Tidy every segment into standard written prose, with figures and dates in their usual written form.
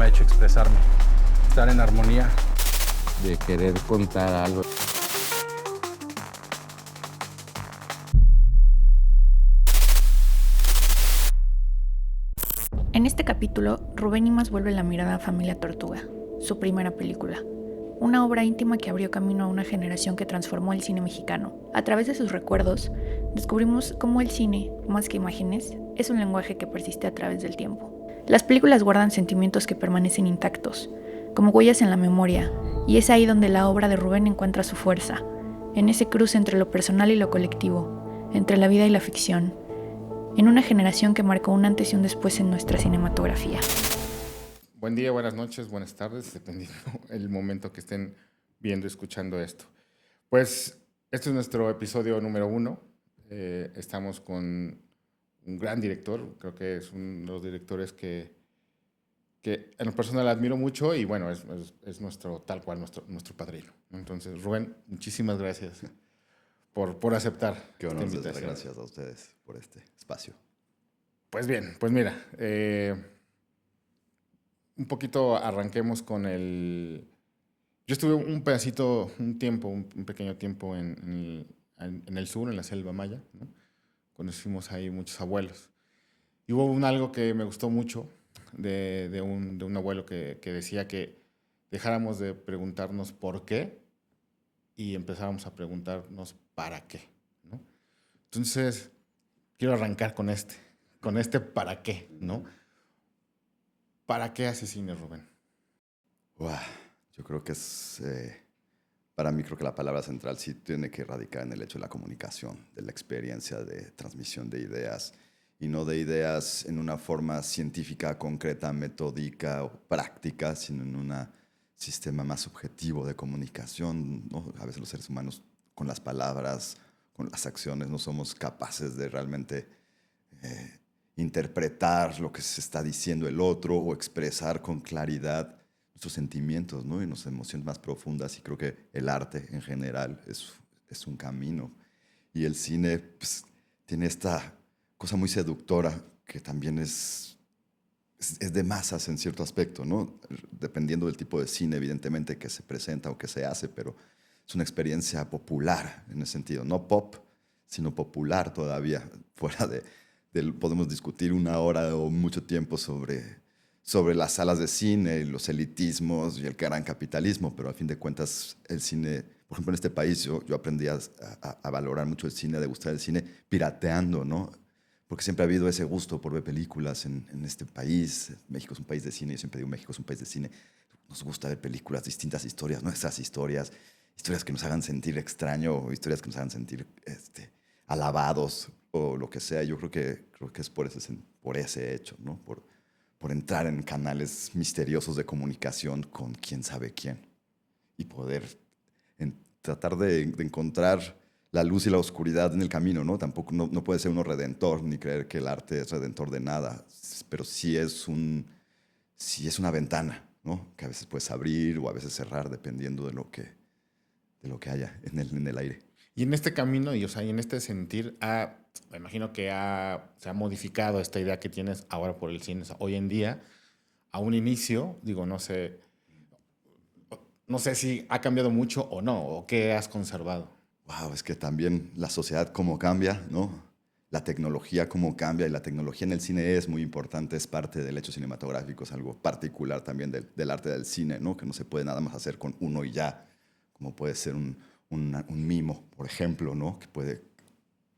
ha hecho expresarme, estar en armonía. De querer contar algo. En este capítulo, Rubén Imaz vuelve la mirada a Familia Tortuga, su primera película. Una obra íntima que abrió camino a una generación que transformó el cine mexicano. A través de sus recuerdos, descubrimos cómo el cine, más que imágenes, es un lenguaje que persiste a través del tiempo. Las películas guardan sentimientos que permanecen intactos, como huellas en la memoria, y es ahí donde la obra de Rubén encuentra su fuerza, en ese cruce entre lo personal y lo colectivo, entre la vida y la ficción, en una generación que marcó un antes y un después en nuestra cinematografía. Buen día, buenas noches, buenas tardes, dependiendo el momento que estén viendo y escuchando esto. Pues este es nuestro episodio número 1. Estamos con un gran director, creo que es uno de los directores que en lo personal admiro mucho y bueno, es nuestro, tal cual, nuestro padrino. Entonces, Rubén, muchísimas gracias por aceptar Qué esta honor, invitación. gracias a ustedes por este espacio. Pues bien, pues mira, un poquito arranquemos con el... Yo estuve un pequeño tiempo en el sur, en la selva maya, ¿no? Conocimos ahí muchos abuelos. Y hubo algo que me gustó mucho de un abuelo que decía que dejáramos de preguntarnos por qué y empezáramos a preguntarnos para qué, ¿no? Entonces, quiero arrancar con este para qué, ¿no? ¿Para qué hace cine, Rubén? Uah, yo creo que para mí creo que la palabra central sí tiene que radicar en el hecho de la comunicación, de la experiencia de transmisión de ideas, y no de ideas en una forma científica, concreta, metódica o práctica, sino en un sistema más subjetivo de comunicación, ¿no? A veces los seres humanos con las palabras, con las acciones, no somos capaces de realmente interpretar lo que se está diciendo el otro o expresar con claridad nuestros sentimientos, ¿no? Y nuestras emociones más profundas. Y creo que el arte en general es un camino. Y el cine pues, tiene esta cosa muy seductora que también es de masas en cierto aspecto, ¿no? Dependiendo del tipo de cine, evidentemente, que se presenta o que se hace, pero es una experiencia popular en ese sentido. No pop, sino popular todavía, fuera podemos discutir una hora o mucho tiempo sobre las salas de cine, los elitismos y el gran capitalismo, pero a fin de cuentas el cine, por ejemplo en este país yo aprendí a valorar mucho el cine, a degustar el cine pirateando, ¿no? Porque siempre ha habido ese gusto por ver películas en este país. México es un país de cine, yo siempre digo México es un país de cine. Nos gusta ver películas, distintas historias, nuestras historias que nos hagan sentir extraño, o historias que nos hagan sentir alabados o lo que sea. Yo creo que es por ese hecho, ¿no? Por entrar en canales misteriosos de comunicación con quién sabe quién y poder tratar de encontrar la luz y la oscuridad en el camino, ¿no? Tampoco no puede ser uno redentor ni creer que el arte es redentor de nada, pero sí es una ventana, ¿no? Que a veces puedes abrir o a veces cerrar dependiendo de lo que haya en el aire. Y en este camino, y en este sentir, me imagino que se ha modificado esta idea que tienes ahora por el cine. O sea, hoy en día, a un inicio, digo, no sé si ha cambiado mucho o no, o qué has conservado. Wow, es que también la sociedad cómo cambia, ¿no? La tecnología cómo cambia, y la tecnología en el cine es muy importante, es parte del hecho cinematográfico, es algo particular también del arte del cine, ¿no? Que no se puede nada más hacer con uno y ya, como puede ser un mimo, por ejemplo, ¿no? Que puede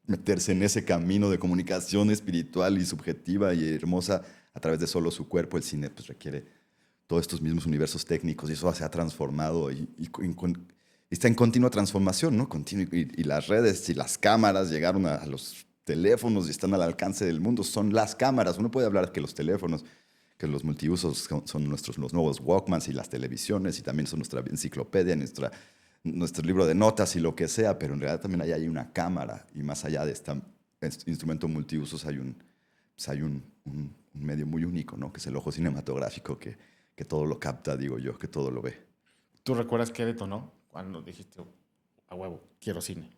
meterse en ese camino de comunicación espiritual y subjetiva y hermosa a través de solo su cuerpo. El cine pues requiere todos estos mismos universos técnicos y eso se ha transformado y está en continua transformación, ¿no? Y las redes y las cámaras llegaron a los teléfonos y están al alcance del mundo. Son las cámaras. Uno puede hablar que los teléfonos, que los multiusos son los nuevos Walkmans y las televisiones y también son nuestra enciclopedia, nuestro libro de notas y lo que sea, pero en realidad también hay una cámara y más allá de este instrumento multiusos hay un medio muy único, ¿no? Que es el ojo cinematográfico que todo lo capta, digo yo, que todo lo ve. ¿Tú recuerdas qué detonó cuando dijiste, a huevo, quiero cine?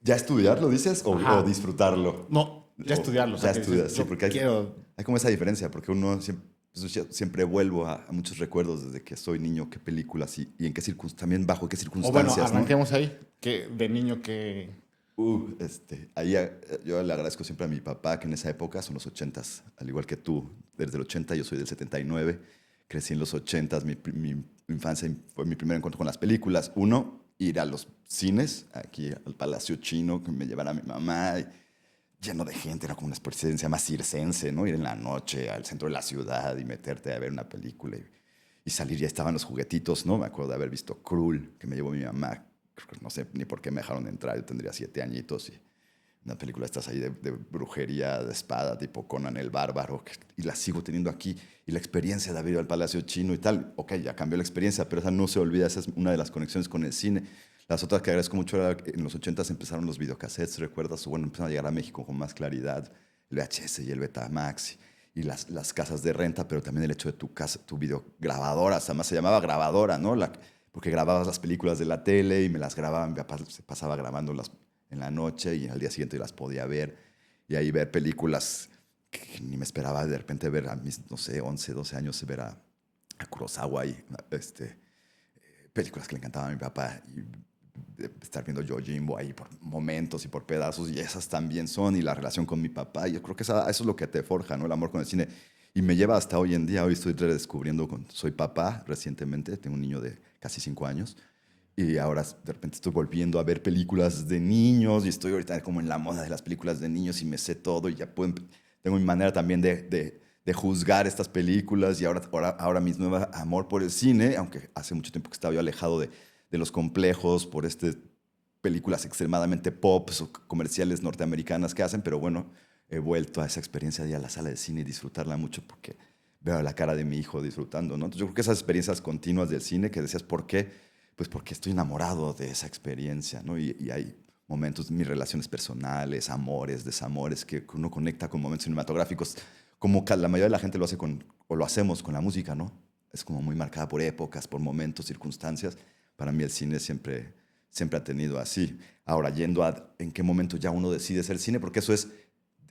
¿Ya estudiarlo, dices, o disfrutarlo? No, ya estudiarlo. Ya estudiar, sí, porque quiero... hay como esa diferencia, porque uno siempre Entonces yo siempre vuelvo a muchos recuerdos desde que soy niño, qué películas y en qué también bajo qué O circunstancias, bueno, ¿no? arranquemos ahí. Que de niño que... Ahí yo le agradezco siempre a mi papá, que en esa época son los 80s, al igual que tú, desde el 80, yo soy del 79, crecí en los 80s, mi infancia fue mi primer encuentro con las películas. Uno, ir a los cines, aquí al Palacio Chino, que me llevara mi mamá, lleno de gente, era como una experiencia más circense, ¿no? Ir en la noche al centro de la ciudad y meterte a ver una película y salir, ya estaban los juguetitos, ¿no? Me acuerdo de haber visto Krull, que me llevó mi mamá. No sé ni por qué me dejaron entrar, yo tendría 7 añitos y una película estás ahí de brujería, de espada, tipo Conan el Bárbaro, y la sigo teniendo aquí, y la experiencia de haber ido al Palacio Chino y tal, ok, ya cambió la experiencia, pero esa no se olvida, esa es una de las conexiones con el cine. Las otras que agradezco mucho era que en los 80s empezaron los videocassettes, ¿recuerdas? Bueno, empezaron a llegar a México con más claridad, el VHS y el Betamax, y las casas de renta, pero también el hecho de tu casa, tu videograbadora, además se llamaba grabadora, ¿no? Porque grababas las películas de la tele y me las grababa, mi papá se pasaba grabándolas en la noche y al día siguiente las podía ver. Y ahí ver películas que ni me esperaba de repente ver a mis, no sé, 11, 12 años, ver a Kurosawa y películas que le encantaban a mi papá y estar viendo Yojimbo ahí por momentos y por pedazos, y esas también son, y la relación con mi papá. Y yo creo que eso es lo que te forja, ¿no? El amor con el cine. Y me lleva hasta hoy en día. Hoy estoy redescubriendo, soy papá recientemente, tengo un niño de casi 5 años, y ahora de repente estoy volviendo a ver películas de niños, y estoy ahorita como en la moda de las películas de niños, y me sé todo, y ya tengo mi manera también de juzgar estas películas, y ahora mi nuevo amor por el cine, aunque hace mucho tiempo que estaba yo alejado de los complejos por películas extremadamente pop o comerciales norteamericanas que hacen, pero bueno, he vuelto a esa experiencia de ir a la sala de cine y disfrutarla mucho porque veo la cara de mi hijo disfrutando, ¿no? Entonces yo creo que esas experiencias continuas del cine que decías, ¿por qué? Pues porque estoy enamorado de esa experiencia, ¿no? Y hay momentos de mis relaciones personales, amores, desamores, que uno conecta con momentos cinematográficos, como la mayoría de la gente lo hace o lo hacemos con la música, ¿no? Es como muy marcada por épocas, por momentos, circunstancias. Para mí el cine siempre ha tenido así. Ahora, yendo a en qué momento ya uno decide ser cine, porque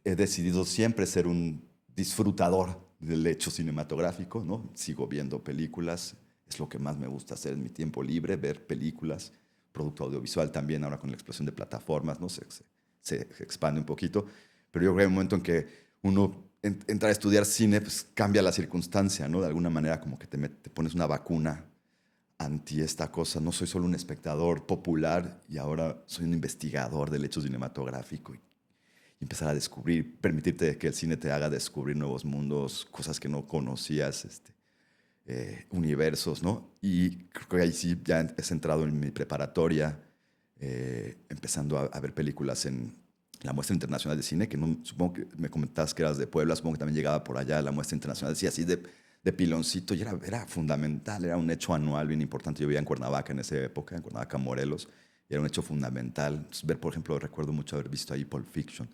he decidido siempre ser un disfrutador del hecho cinematográfico, ¿no? Sigo viendo películas, es lo que más me gusta hacer en mi tiempo libre, ver películas, producto audiovisual también, ahora con la explosión de plataformas, ¿no? Se expande un poquito, pero yo creo que hay un momento en que uno entra a estudiar cine, pues cambia la circunstancia, ¿no? De alguna manera como que te pones una vacuna anti esta cosa. No soy solo un espectador popular y ahora soy un investigador del hecho cinematográfico y empezar a descubrir, permitirte que el cine te haga descubrir nuevos mundos, cosas que no conocías, universos, ¿no? Y creo que ahí sí ya he centrado en mi preparatoria, empezando a ver películas en la Muestra Internacional de Cine, que no, supongo que me comentabas que eras de Puebla, supongo que también llegaba por allá a la Muestra Internacional, sí, así de piloncito, y era fundamental, era un hecho anual bien importante. Yo vivía en Cuernavaca en esa época, en Cuernavaca, Morelos, y era un hecho fundamental. Entonces, ver, por ejemplo, recuerdo mucho haber visto ahí Pulp Fiction,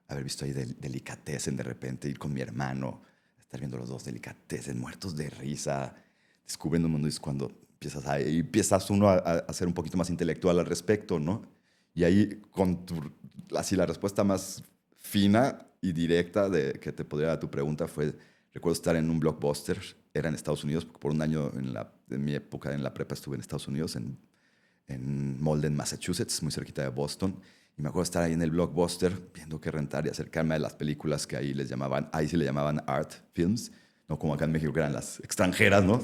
haber visto ahí Delicatessen de repente, ir con mi hermano, estar viendo los dos Delicatessen, muertos de risa, descubriendo un mundo. Y es cuando empiezas uno a ser un poquito más intelectual al respecto, ¿no? Y ahí, así la respuesta más fina y directa que te podría dar a tu pregunta fue: recuerdo estar en un Blockbuster, era en Estados Unidos, porque por un año en mi época en la prepa estuve en Estados Unidos, en Malden, Massachusetts, muy cerquita de Boston. Y me acuerdo estar ahí en el Blockbuster viendo qué rentar y acercarme a las películas que ahí sí le llamaban art films, no como acá en México que eran las extranjeras, ¿no?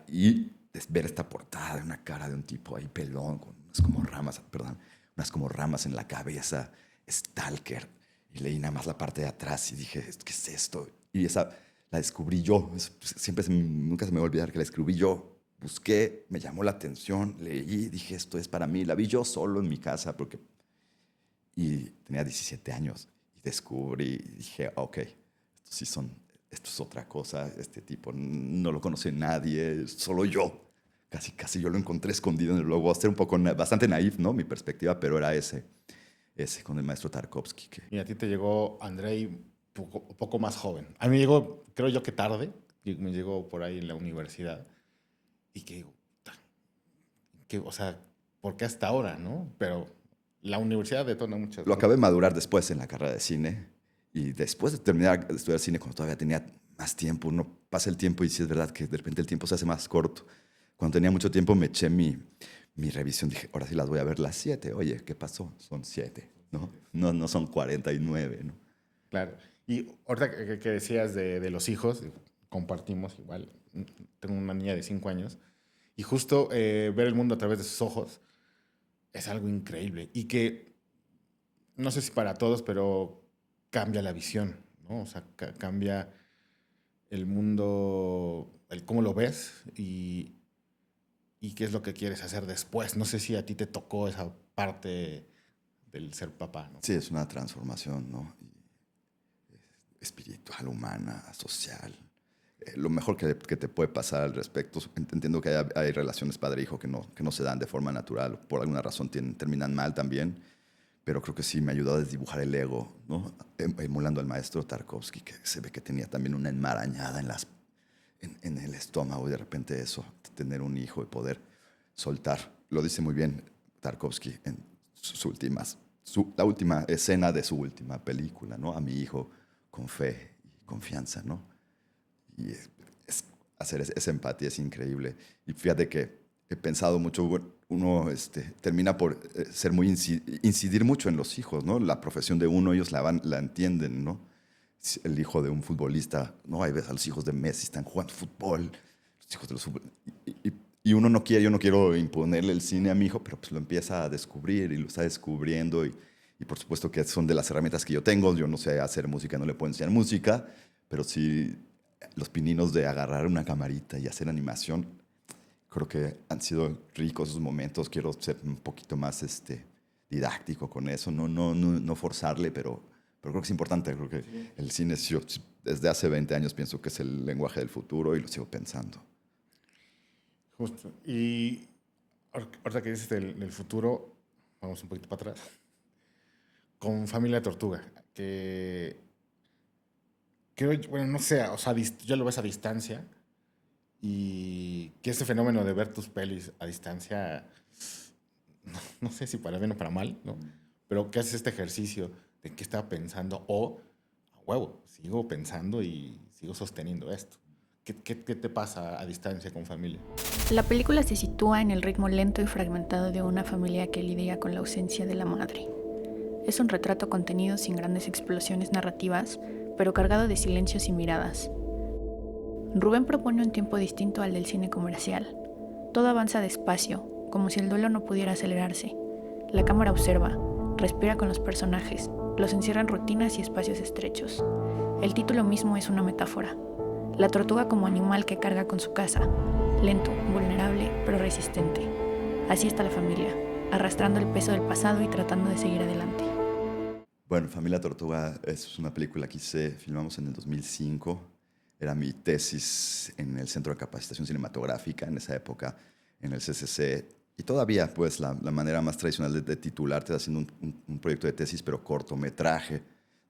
Y ver esta portada de una cara de un tipo ahí pelón, con unas como ramas en la cabeza, Stalker. Y leí nada más la parte de atrás y dije, ¿qué es esto? Y esa la descubrí yo. Nunca se me va a olvidar que la descubrí yo. Busqué, me llamó la atención, leí, dije, esto es para mí. La vi yo solo en mi casa y tenía 17 años. Y descubrí, y dije, ok, esto es otra cosa. Este tipo no lo conoce nadie, solo yo. Casi yo lo encontré escondido en el Blockbuster, bastante naif, ¿no? Mi perspectiva, pero era ese con el maestro Tarkovsky. Y a ti te llegó Andrei poco más joven. A mí me llegó, creo yo que tarde, me llegó por ahí en la universidad. Y que digo, o sea, ¿por qué hasta ahora, no? Pero la universidad detona muchas cosas. Lo acabé de madurar después en la carrera de cine. Y después de terminar de estudiar cine, cuando todavía tenía más tiempo. Uno pasa el tiempo y sí es verdad que de repente el tiempo se hace más corto. Cuando tenía mucho tiempo me eché mi revisión. Dije, ahora sí las voy a ver las 7. Oye, ¿qué pasó? Son 7, ¿no? No son 49, ¿no? Claro. Y ahorita que decías de los hijos, compartimos igual. Tengo una niña de 5 años. Y justo ver el mundo a través de sus ojos es algo increíble. Y que, no sé si para todos, pero cambia la visión, ¿no? O sea, cambia el mundo, el cómo lo ves y qué es lo que quieres hacer después. No sé si a ti te tocó esa parte del ser papá, ¿no? Sí, es una transformación, ¿no? Espiritual, humana, social. Lo mejor que te puede pasar al respecto, entiendo que hay relaciones padre-hijo que no se dan de forma natural, por alguna razón terminan mal también, pero creo que sí me ayudó a desdibujar el ego, ¿no? Emulando al maestro Tarkovsky, que se ve que tenía también una enmarañada en el estómago, y de repente eso, tener un hijo y poder soltar. Lo dice muy bien Tarkovsky en la última escena de su última película, ¿no? A mi hijo con fe y confianza, ¿no? Y hacer esa empatía es increíble. Y fíjate que he pensado mucho, uno termina por incidir mucho en los hijos, ¿no? La profesión de uno, ellos la entienden, ¿no? El hijo de un futbolista, ¿no? Ahí ves a los hijos de Messi, están jugando fútbol, los hijos de los y uno no quiere, yo no quiero imponerle el cine a mi hijo, pero pues lo empieza a descubrir y lo está descubriendo y por supuesto que son de las herramientas que yo tengo. Yo no sé hacer música, no le puedo enseñar música, pero sí los pininos de agarrar una camarita y hacer animación, creo que han sido ricos esos momentos. Quiero ser un poquito más didáctico con eso, no forzarle, pero creo que es importante. Creo que el cine, yo desde hace 20 años pienso que es el lenguaje del futuro y lo sigo pensando. Justo. Y ahorita que dices del futuro, vamos un poquito para atrás. Con Familia Tortuga, que creo, bueno, no sé, o sea, yo lo ves a distancia y que este fenómeno de ver tus pelis a distancia, no sé si para bien o para mal, ¿no? Pero que haces este ejercicio de qué estaba pensando o, a huevo, sigo pensando y sigo sosteniendo esto. ¿Qué te pasa a distancia con Familia? La película se sitúa en el ritmo lento y fragmentado de una familia que lidia con la ausencia de la madre. Es un retrato contenido sin grandes explosiones narrativas, pero cargado de silencios y miradas. Rubén propone un tiempo distinto al del cine comercial. Todo avanza despacio, como si el duelo no pudiera acelerarse. La cámara observa, respira con los personajes, los encierra en rutinas y espacios estrechos. El título mismo es una metáfora. La tortuga como animal que carga con su casa, lento, vulnerable, pero resistente. Así está la familia, arrastrando el peso del pasado y tratando de seguir adelante. Bueno, Familia Tortuga es una película que filmamos en el 2005. Era mi tesis en el Centro de Capacitación Cinematográfica, en esa época, en el CCC. Y todavía, pues, la manera más tradicional de titularte haciendo un proyecto de tesis, pero cortometraje,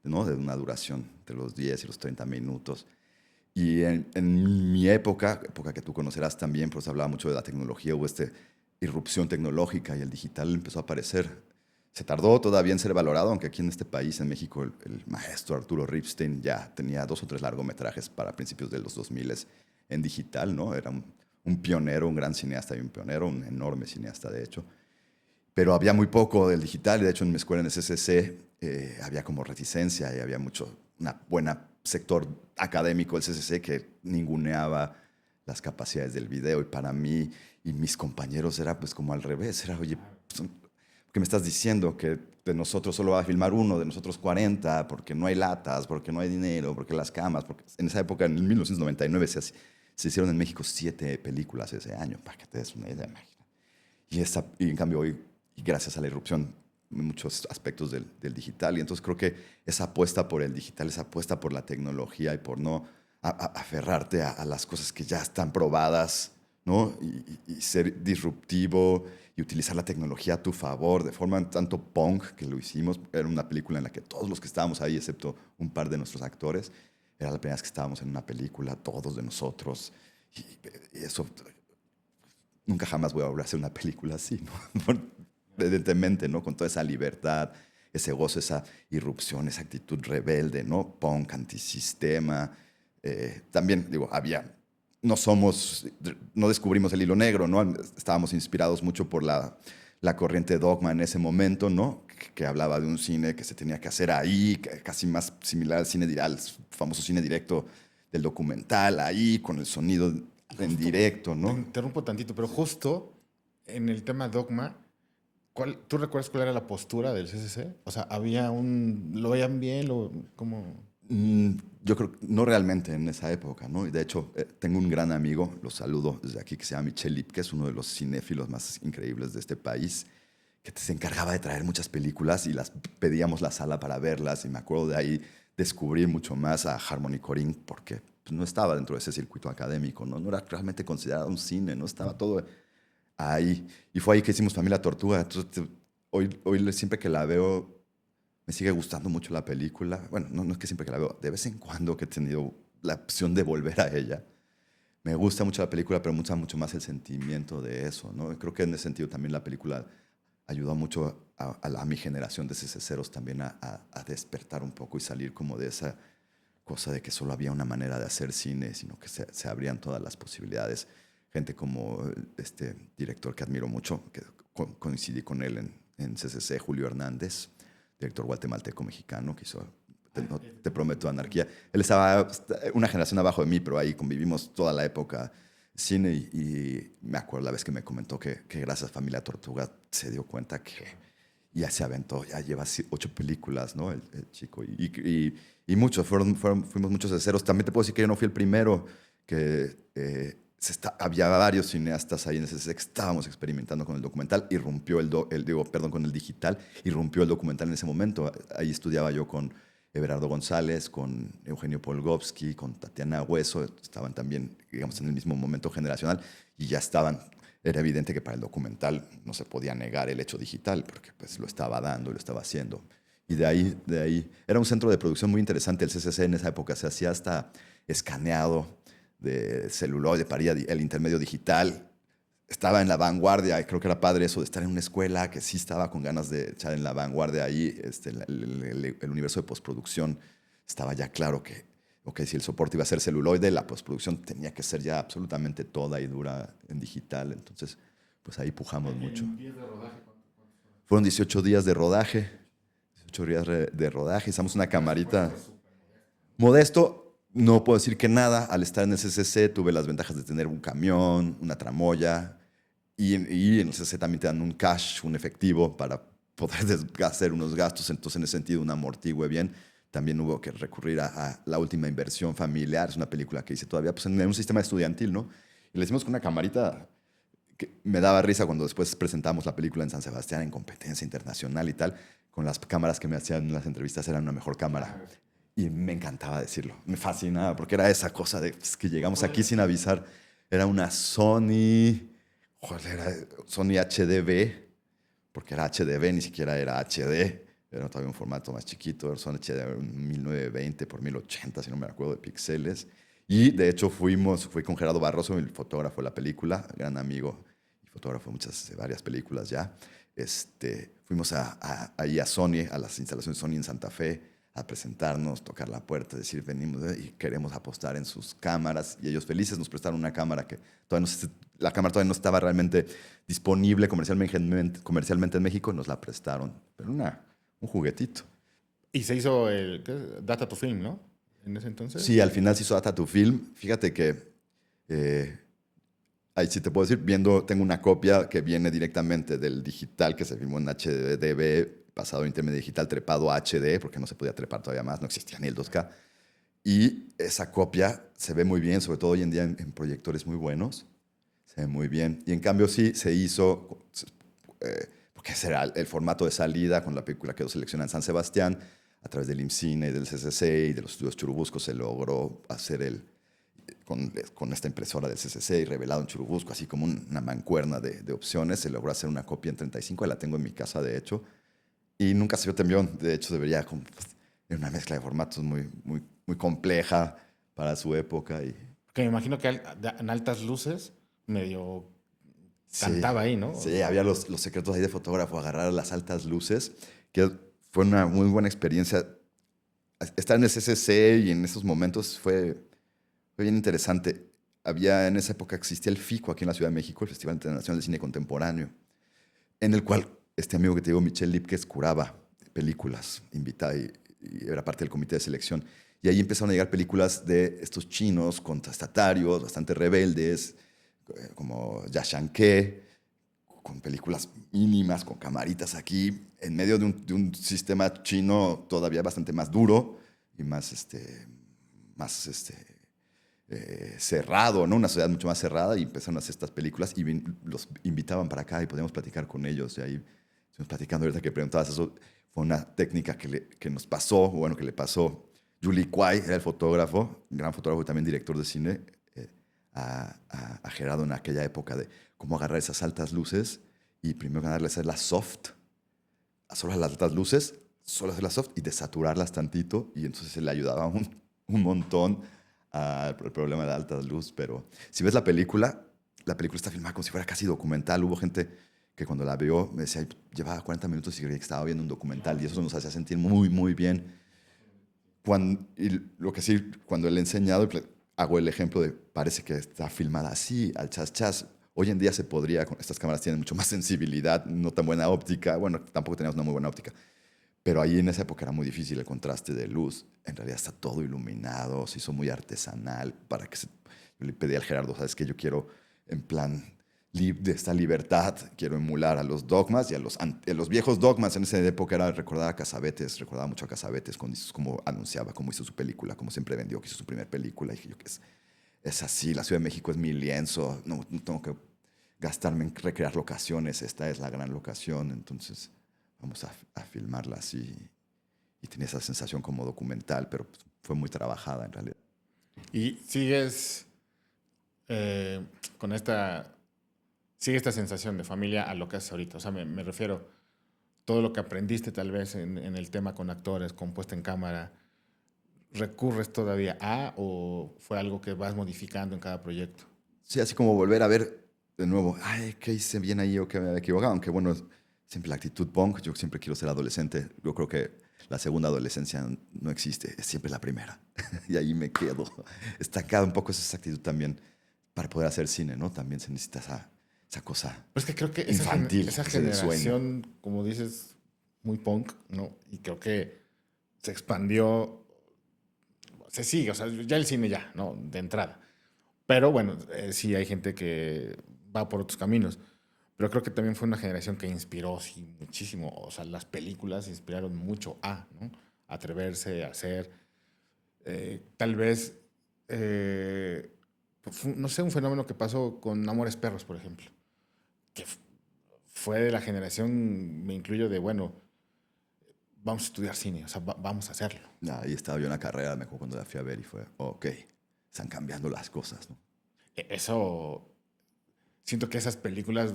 ¿no? De una duración de los 10 y los 30 minutos. Y en mi época que tú conocerás también, pues hablaba mucho de la tecnología, hubo esta irrupción tecnológica y el digital empezó a aparecer. Se tardó todavía en ser valorado, aunque aquí en este país, en México, el maestro Arturo Ripstein ya tenía 2 o 3 largometrajes para principios de los 2000 en digital, ¿no? Era un pionero, un gran cineasta y un pionero, un enorme cineasta, de hecho. Pero había muy poco del digital y, de hecho, en mi escuela en el CCC había como reticencia y había una buena sector académico del CCC que ninguneaba las capacidades del video. Y para mí y mis compañeros era pues como al revés. Era, oye, ¿qué me estás diciendo? Que de nosotros solo va a filmar uno, de nosotros 40, porque no hay latas, porque no hay dinero, porque las camas. Porque en esa época, en 1999, se hicieron en México 7 películas ese año, para que te des una idea. Y en cambio hoy, y gracias a la irrupción, muchos aspectos del digital. Y entonces creo que esa apuesta por el digital, esa apuesta por la tecnología y por no aferrarte a las cosas que ya están probadas, ¿no? Y ser disruptivo y utilizar la tecnología a tu favor, de forma tanto punk que lo hicimos. Era una película en la que todos los que estábamos ahí, excepto un par de nuestros actores, era la primera vez que estábamos en una película, todos de nosotros. Y eso, nunca jamás voy a volver a hacer una película así, ¿no? Evidentemente, ¿no? Con toda esa libertad, ese gozo, esa irrupción, esa actitud rebelde, ¿no? Punk, antisistema, También, digo, no descubrimos el hilo negro, ¿no? Estábamos inspirados mucho por la corriente Dogma en ese momento, ¿no? Que hablaba de un cine que se tenía que hacer ahí, casi más similar al famoso cine directo del documental, ahí, con el sonido en directo, Te ¿no? interrumpo tantito, pero justo en el tema Dogma, ¿tú recuerdas cuál era la postura del CCC? O sea, ¿lo veían bien? ¿Cómo? Yo creo que no realmente en esa época, ¿no? Y de hecho, tengo un gran amigo, lo saludo desde aquí, que se llama Michel Lip, que es uno de los cinéfilos más increíbles de este país, que se encargaba de traer muchas películas y las pedíamos la sala para verlas. Y me acuerdo de ahí descubrir mucho más a Harmony Korine, porque pues, no estaba dentro de ese circuito académico, ¿no? No era realmente considerado un cine, no estaba todo ahí. Y fue ahí que hicimos Familia Tortuga. Entonces, hoy siempre que la veo, me sigue gustando mucho la película. Bueno, no es que siempre que la veo, de vez en cuando que he tenido la opción de volver a ella. Me gusta mucho la película, pero me gusta mucho más el sentimiento de eso, ¿no? Creo que en ese sentido también la película ayudó mucho a mi generación de CCCeros también a despertar un poco y salir como de esa cosa de que solo había una manera de hacer cine, sino que se abrían todas las posibilidades. Gente como este director que admiro mucho, que coincidí con él en CCC, Julio Hernández, director guatemalteco-mexicano, que hizo Te prometo anarquía. Él estaba una generación abajo de mí, pero ahí convivimos toda la época cine y me acuerdo la vez que me comentó que gracias a Familia Tortuga se dio cuenta que ya se aventó, ya lleva 8 películas, ¿no? El chico. Y muchos, fuimos muchos de ceros. También te puedo decir que yo no fui el primero, que había varios cineastas ahí en ese que estábamos experimentando con el documental, irrumpió con el digital, irrumpió el documental en ese momento. Ahí estudiaba yo con Everardo González, con Eugenio Polgovsky, con Tatiana Hueso, estaban también, digamos, en el mismo momento generacional y ya estaban. Era evidente que para el documental no se podía negar el hecho digital porque pues lo estaba dando y lo estaba haciendo. Y de ahí, era un centro de producción muy interesante. El CCC en esa época se hacía hasta escaneado de celuloide para ir el intermedio digital. Estaba en la vanguardia, y creo que era padre eso de estar en una escuela que sí estaba con ganas de echar en la vanguardia ahí. El universo de postproducción estaba ya claro que, si el soporte iba a ser celuloide, la postproducción tenía que ser ya absolutamente toda y dura en digital. Entonces, pues ahí pujamos mucho. ¿Días de rodaje? Fueron 18 días de rodaje. 18 días de rodaje. Hicimos una camarita. Modesto, no puedo decir que nada. Al estar en el CCC tuve las ventajas de tener un camión, una tramoya. Y en el CCC también te dan un cash, un efectivo para poder hacer unos gastos. Entonces, en ese sentido, un amortigüe bien. También hubo que recurrir a la última inversión familiar. Es una película que hice todavía pues, en un sistema estudiantil, ¿no? Y le hicimos con una camarita que me daba risa cuando después presentamos la película en San Sebastián en competencia internacional y tal. Con las cámaras que me hacían en las entrevistas eran una mejor cámara. Y me encantaba decirlo. Me fascinaba porque era esa cosa de que llegamos aquí sin avisar. Era una Sony... era Sony HDB, porque era HDB, ni siquiera era HD. Era todavía un formato más chiquito, Sony HD 1920 por 1080, si no me acuerdo, de píxeles. Y de hecho fui con Gerardo Barroso, el fotógrafo de la película, gran amigo y fotógrafo de varias películas ya. Fuimos ahí a Sony, a las instalaciones Sony en Santa Fe, a presentarnos, tocar la puerta, decir venimos y queremos apostar en sus cámaras. Y ellos felices nos prestaron una cámara que la cámara todavía no estaba realmente disponible comercialmente en México, nos la prestaron. Pero un juguetito. Y se hizo Data to Film, ¿no? En ese entonces. Sí, al final se hizo Data to Film. Fíjate que, ahí sí te puedo decir, tengo una copia que viene directamente del digital que se filmó en HDB, pasado a intermedio digital, trepado a HD, porque no se podía trepar todavía más, no existía ni el 2K. Y esa copia se ve muy bien, sobre todo hoy en día en proyectores muy buenos. Se ve muy bien. Y en cambio sí se hizo... porque ese era el formato de salida, con la película quedó seleccionada en San Sebastián, a través del IMCINE y del CCC y de los estudios Churubusco se logró hacer con esta impresora del CCC y revelado en Churubusco, así como una mancuerna de opciones, se logró hacer una copia en 35, la tengo en mi casa de hecho, y nunca se vio temblón, de hecho debería ser una mezcla de formatos muy, muy, muy compleja para su época. Que me imagino que en altas luces medio... cantaba ahí, ¿no? Sí, había los secretos ahí de fotógrafo, agarrar las altas luces, que fue una muy buena experiencia. Estar en el CCC y en esos momentos fue fue bien interesante. En esa época existía el FICO aquí en la Ciudad de México, el Festival Internacional de Cine Contemporáneo, en el cual este amigo que te digo, Michel Lipkes, curaba películas, invitaba y era parte del comité de selección. Y ahí empezaron a llegar películas de estos chinos contestatarios, bastante rebeldes, como Yashanke, con películas mínimas, con camaritas aquí, en medio de un sistema chino todavía bastante más duro y más cerrado, ¿no? Una sociedad mucho más cerrada, y empezaron a hacer estas películas y los invitaban para acá y podíamos platicar con ellos. Y ahí estuvimos platicando. Ahorita que preguntabas eso, fue una técnica que nos pasó, bueno, que le pasó Julie Kwai, era el fotógrafo, gran fotógrafo y también director de cine, a Gerardo en aquella época, de cómo agarrar esas altas luces y primero ganarles a las soft, solo a las altas luces, solo hacerlas soft y desaturarlas tantito, y entonces se le ayudaba un montón al problema de la alta luz. Pero si ves la película está filmada como si fuera casi documental. Hubo gente que cuando la vio me decía, llevaba 40 minutos y creía que estaba viendo un documental, y eso nos hacía sentir muy, muy bien. Y lo que sí, cuando le he enseñado, hago el ejemplo de, parece que está filmada así, al chas chas. Hoy en día se podría, estas cámaras tienen mucho más sensibilidad, no tan buena óptica, bueno, tampoco teníamos una muy buena óptica, pero ahí en esa época era muy difícil el contraste de luz. En realidad está todo iluminado, se hizo muy artesanal. Yo le pedí al Gerardo, ¿sabes qué? Yo quiero, en plan de esta libertad, quiero emular a los dogmas y a los viejos dogmas. En esa época recordaba mucho a Cassavetes, cómo anunciaba, cómo hizo su película, cómo siempre vendió que hizo su primera película. Y dije yo que es así, la Ciudad de México es mi lienzo, no tengo que gastarme en recrear locaciones, esta es la gran locación, entonces vamos a filmarla así. Y tenía esa sensación como documental, pero fue muy trabajada en realidad. Y sigues sigue esta sensación de familia a lo que haces ahorita. O sea, me refiero, todo lo que aprendiste tal vez en el tema con actores, con puesta en cámara, ¿recurres todavía o fue algo que vas modificando en cada proyecto? Sí, así como volver a ver de nuevo, ay, ¿qué hice bien ahí o qué me había equivocado? Aunque bueno, siempre la actitud punk, yo siempre quiero ser adolescente. Yo creo que la segunda adolescencia no existe, es siempre la primera. Y ahí me quedo estancado. Un poco esa actitud también para poder hacer cine, ¿no? También se necesita esa cosa Pues que creo que infantil, esa ese de sueño. generación, como dices, muy punk, ¿no? Y creo que se expandió, se sigue, o sea, ya el cine ya, ¿no? De entrada. Pero bueno, sí hay gente que va por otros caminos. Pero creo que también fue una generación que inspiró sí, muchísimo. O sea, las películas inspiraron mucho ¿no? A atreverse, a hacer. Tal vez, no sé, un fenómeno que pasó con Amores Perros, por ejemplo. Que fue de la generación, me incluyo, de, bueno, vamos a estudiar cine, o sea, vamos a hacerlo. Ahí estaba yo en la carrera, me acuerdo cuando la fui a ver y fue, ok, están cambiando las cosas, ¿no? Eso, siento que esas películas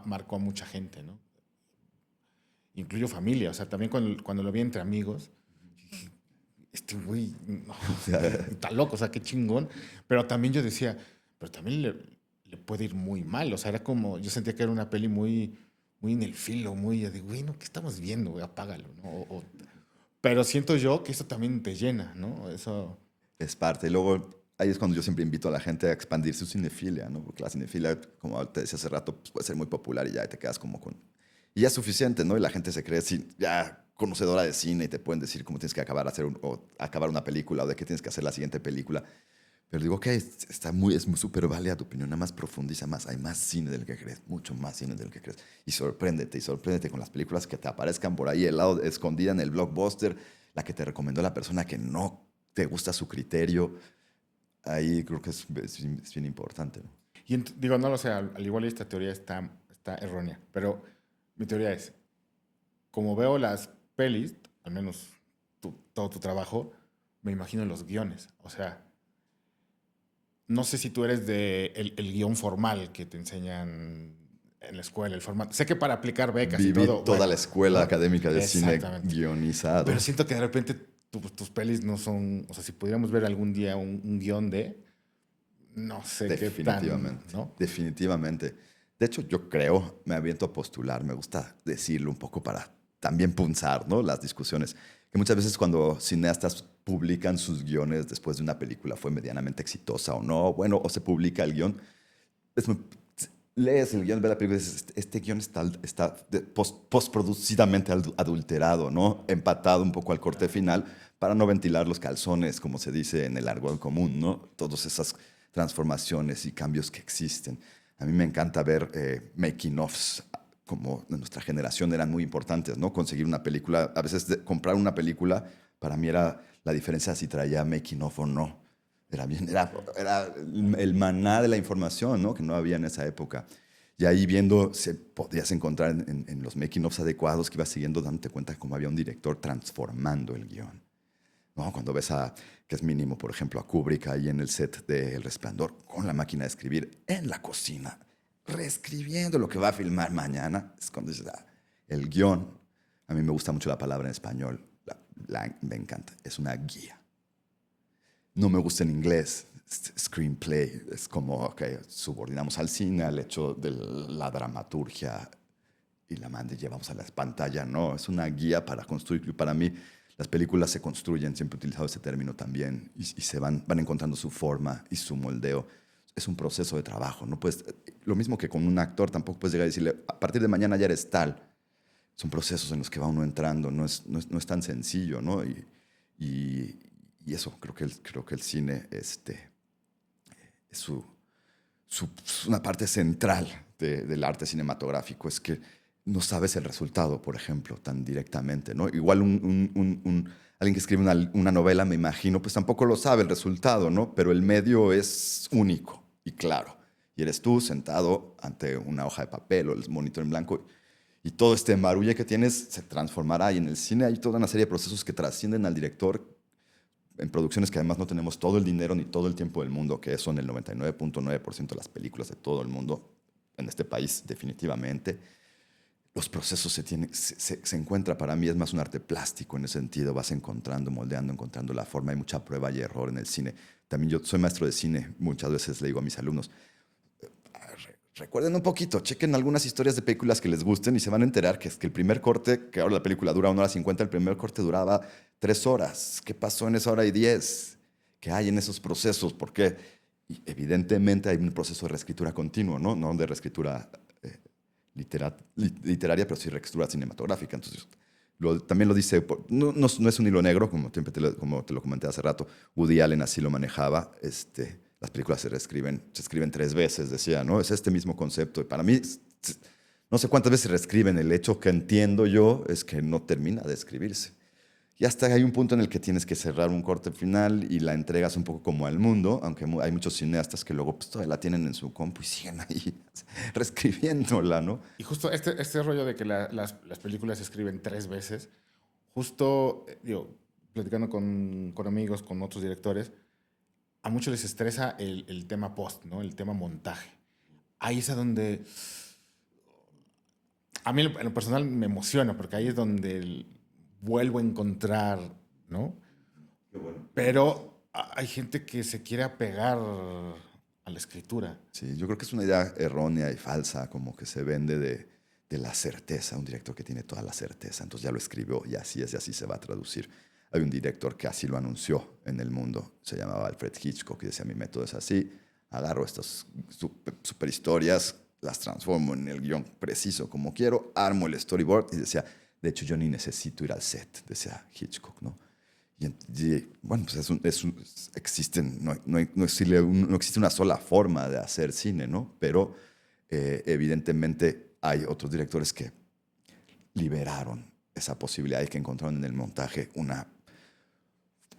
marcó a mucha gente, ¿no? Incluyo familia, o sea, también cuando lo vi entre amigos, este güey, no, está loco, o sea, qué chingón. Pero también yo decía, pero también le puede ir muy mal, o sea, era como, yo sentía que era una peli muy, muy en el filo, muy de, güey, no, ¿qué estamos viendo? Güey, apágalo, ¿no? Pero siento yo que eso también te llena, ¿no? Eso es parte. Y luego ahí es cuando yo siempre invito a la gente a expandir su cinefilia, ¿no? Porque la cinefilia, como te decía hace rato, pues puede ser muy popular y ya te quedas como con... Y ya es suficiente, ¿no? Y la gente se cree ya conocedora de cine y te pueden decir cómo tienes que acabar una película o de qué tienes que hacer la siguiente película. Pero digo, ok, es súper válida tu opinión, nada más profundiza más, hay más cine del que crees, mucho más cine del que crees. Y sorpréndete con las películas que te aparezcan por ahí, el lado escondida en el blockbuster, la que te recomendó la persona que no te gusta su criterio. Ahí creo que es bien importante, ¿no? Y digo, no lo sé, al igual esta teoría está errónea, pero mi teoría es, como veo las pelis, al menos todo tu trabajo, me imagino los guiones. O sea, no sé si tú eres de el guión formal que te enseñan en la escuela, el formato. Sé que para aplicar becas Viví y todo... toda la escuela académica de cine Exactamente. guionizado. Pero siento que de repente tus pelis no son... O sea, si pudiéramos ver algún día un guión de... No sé qué tan... ¿no? Definitivamente. De hecho, yo creo, me aviento a postular, me gusta decirlo un poco para también punzar, ¿no? Las discusiones. que muchas veces cuando cineastas publican sus guiones después de una película fue medianamente exitosa o no, bueno, o se publica el guión, lees el guión, ves la película y dices, este guión está postproducidamente adulterado, ¿no? Empatado un poco al corte final para no ventilar los calzones, como se dice en el argot común, ¿no? Todas esas transformaciones y cambios que existen. A mí me encanta ver making-ofs, como de nuestra generación eran muy importantes, ¿no? Conseguir una película, a veces comprar una película, para mí era la diferencia si traía making-of o no. Era el maná de la información, ¿no? Que no había en esa época. Y ahí viendo, podías encontrar en los making-ofs adecuados que ibas siguiendo, dándote cuenta de cómo había un director transformando el guión, ¿no? Cuando ves que es mínimo, por ejemplo, a Kubrick ahí en el set de El Resplandor, con la máquina de escribir en la cocina, reescribiendo lo que va a filmar mañana, es cuando dices, el guión, a mí me gusta mucho la palabra en español, me encanta, es una guía. No me gusta en inglés, screenplay, es como, ok, subordinamos al cine al hecho de la dramaturgia y la llevamos a la pantalla, no, es una guía para construir. Para mí, las películas se construyen, siempre he utilizado ese término también, y se van encontrando su forma y su moldeo. Es un proceso de trabajo, no puedes, lo mismo que con un actor, tampoco puedes llegar y decirle, a partir de mañana ya eres tal. Son procesos en los que va uno entrando, no es tan sencillo, ¿no? Y eso, creo que el cine es una parte central del arte cinematográfico, es que no sabes el resultado, por ejemplo, tan directamente, ¿no? Igual alguien que escribe una novela, me imagino, pues tampoco lo sabe el resultado, ¿no? Pero el medio es único y claro. Y eres tú sentado ante una hoja de papel o el monitor en blanco y todo este marulle que tienes se transformará. Y en el cine hay toda una serie de procesos que trascienden al director en producciones que además no tenemos todo el dinero ni todo el tiempo del mundo, que son el 99.9% de las películas de todo el mundo, en este país definitivamente. Los procesos se encuentra, para mí es más un arte plástico en ese sentido, vas encontrando, moldeando, encontrando la forma, hay mucha prueba y error en el cine. También yo soy maestro de cine, muchas veces le digo a mis alumnos, recuerden un poquito, chequen algunas historias de películas que les gusten y se van a enterar que es que el primer corte, que ahora la película dura 1 hora 50, el primer corte duraba 3 horas. ¿Qué pasó en esa 1 hora 10? ¿Qué hay en esos procesos? Porque evidentemente hay un proceso de reescritura continuo, ¿no? No de reescritura literaria, pero sí reescritura cinematográfica. Entonces, también lo dice, no es un hilo negro, como te lo comenté hace rato. Woody Allen así lo manejaba. Las películas se escriben 3 veces, decía, ¿no? Es este mismo concepto. Y para mí, no sé cuántas veces se reescriben. El hecho que entiendo yo es que no termina de escribirse. Y hasta hay un punto en el que tienes que cerrar un corte final y la entregas un poco como al mundo, aunque hay muchos cineastas que luego pues, todavía la tienen en su compu y siguen ahí reescribiéndola, ¿no? Y justo este rollo de que las películas se escriben 3 veces, justo, platicando con amigos, con otros directores, a muchos les estresa el tema post, ¿no? El tema montaje. Ahí es a donde... A mí en lo personal me emociona, porque ahí es donde vuelvo a encontrar, ¿no? Qué bueno. Pero hay gente que se quiere apegar a la escritura. Sí, yo creo que es una idea errónea y falsa, como que se vende de la certeza, un director que tiene toda la certeza, entonces ya lo escribió y así es y así se va a traducir. Hay un director que así lo anunció en el mundo, se llamaba Alfred Hitchcock, y decía, mi método es así, agarro estas super historias, las transformo en el guión preciso como quiero, armo el storyboard, y decía, de hecho yo ni necesito ir al set, decía Hitchcock, ¿no? Y bueno, pues no existe una sola forma de hacer cine, ¿no? Pero evidentemente hay otros directores que liberaron esa posibilidad y que encontraron en el montaje una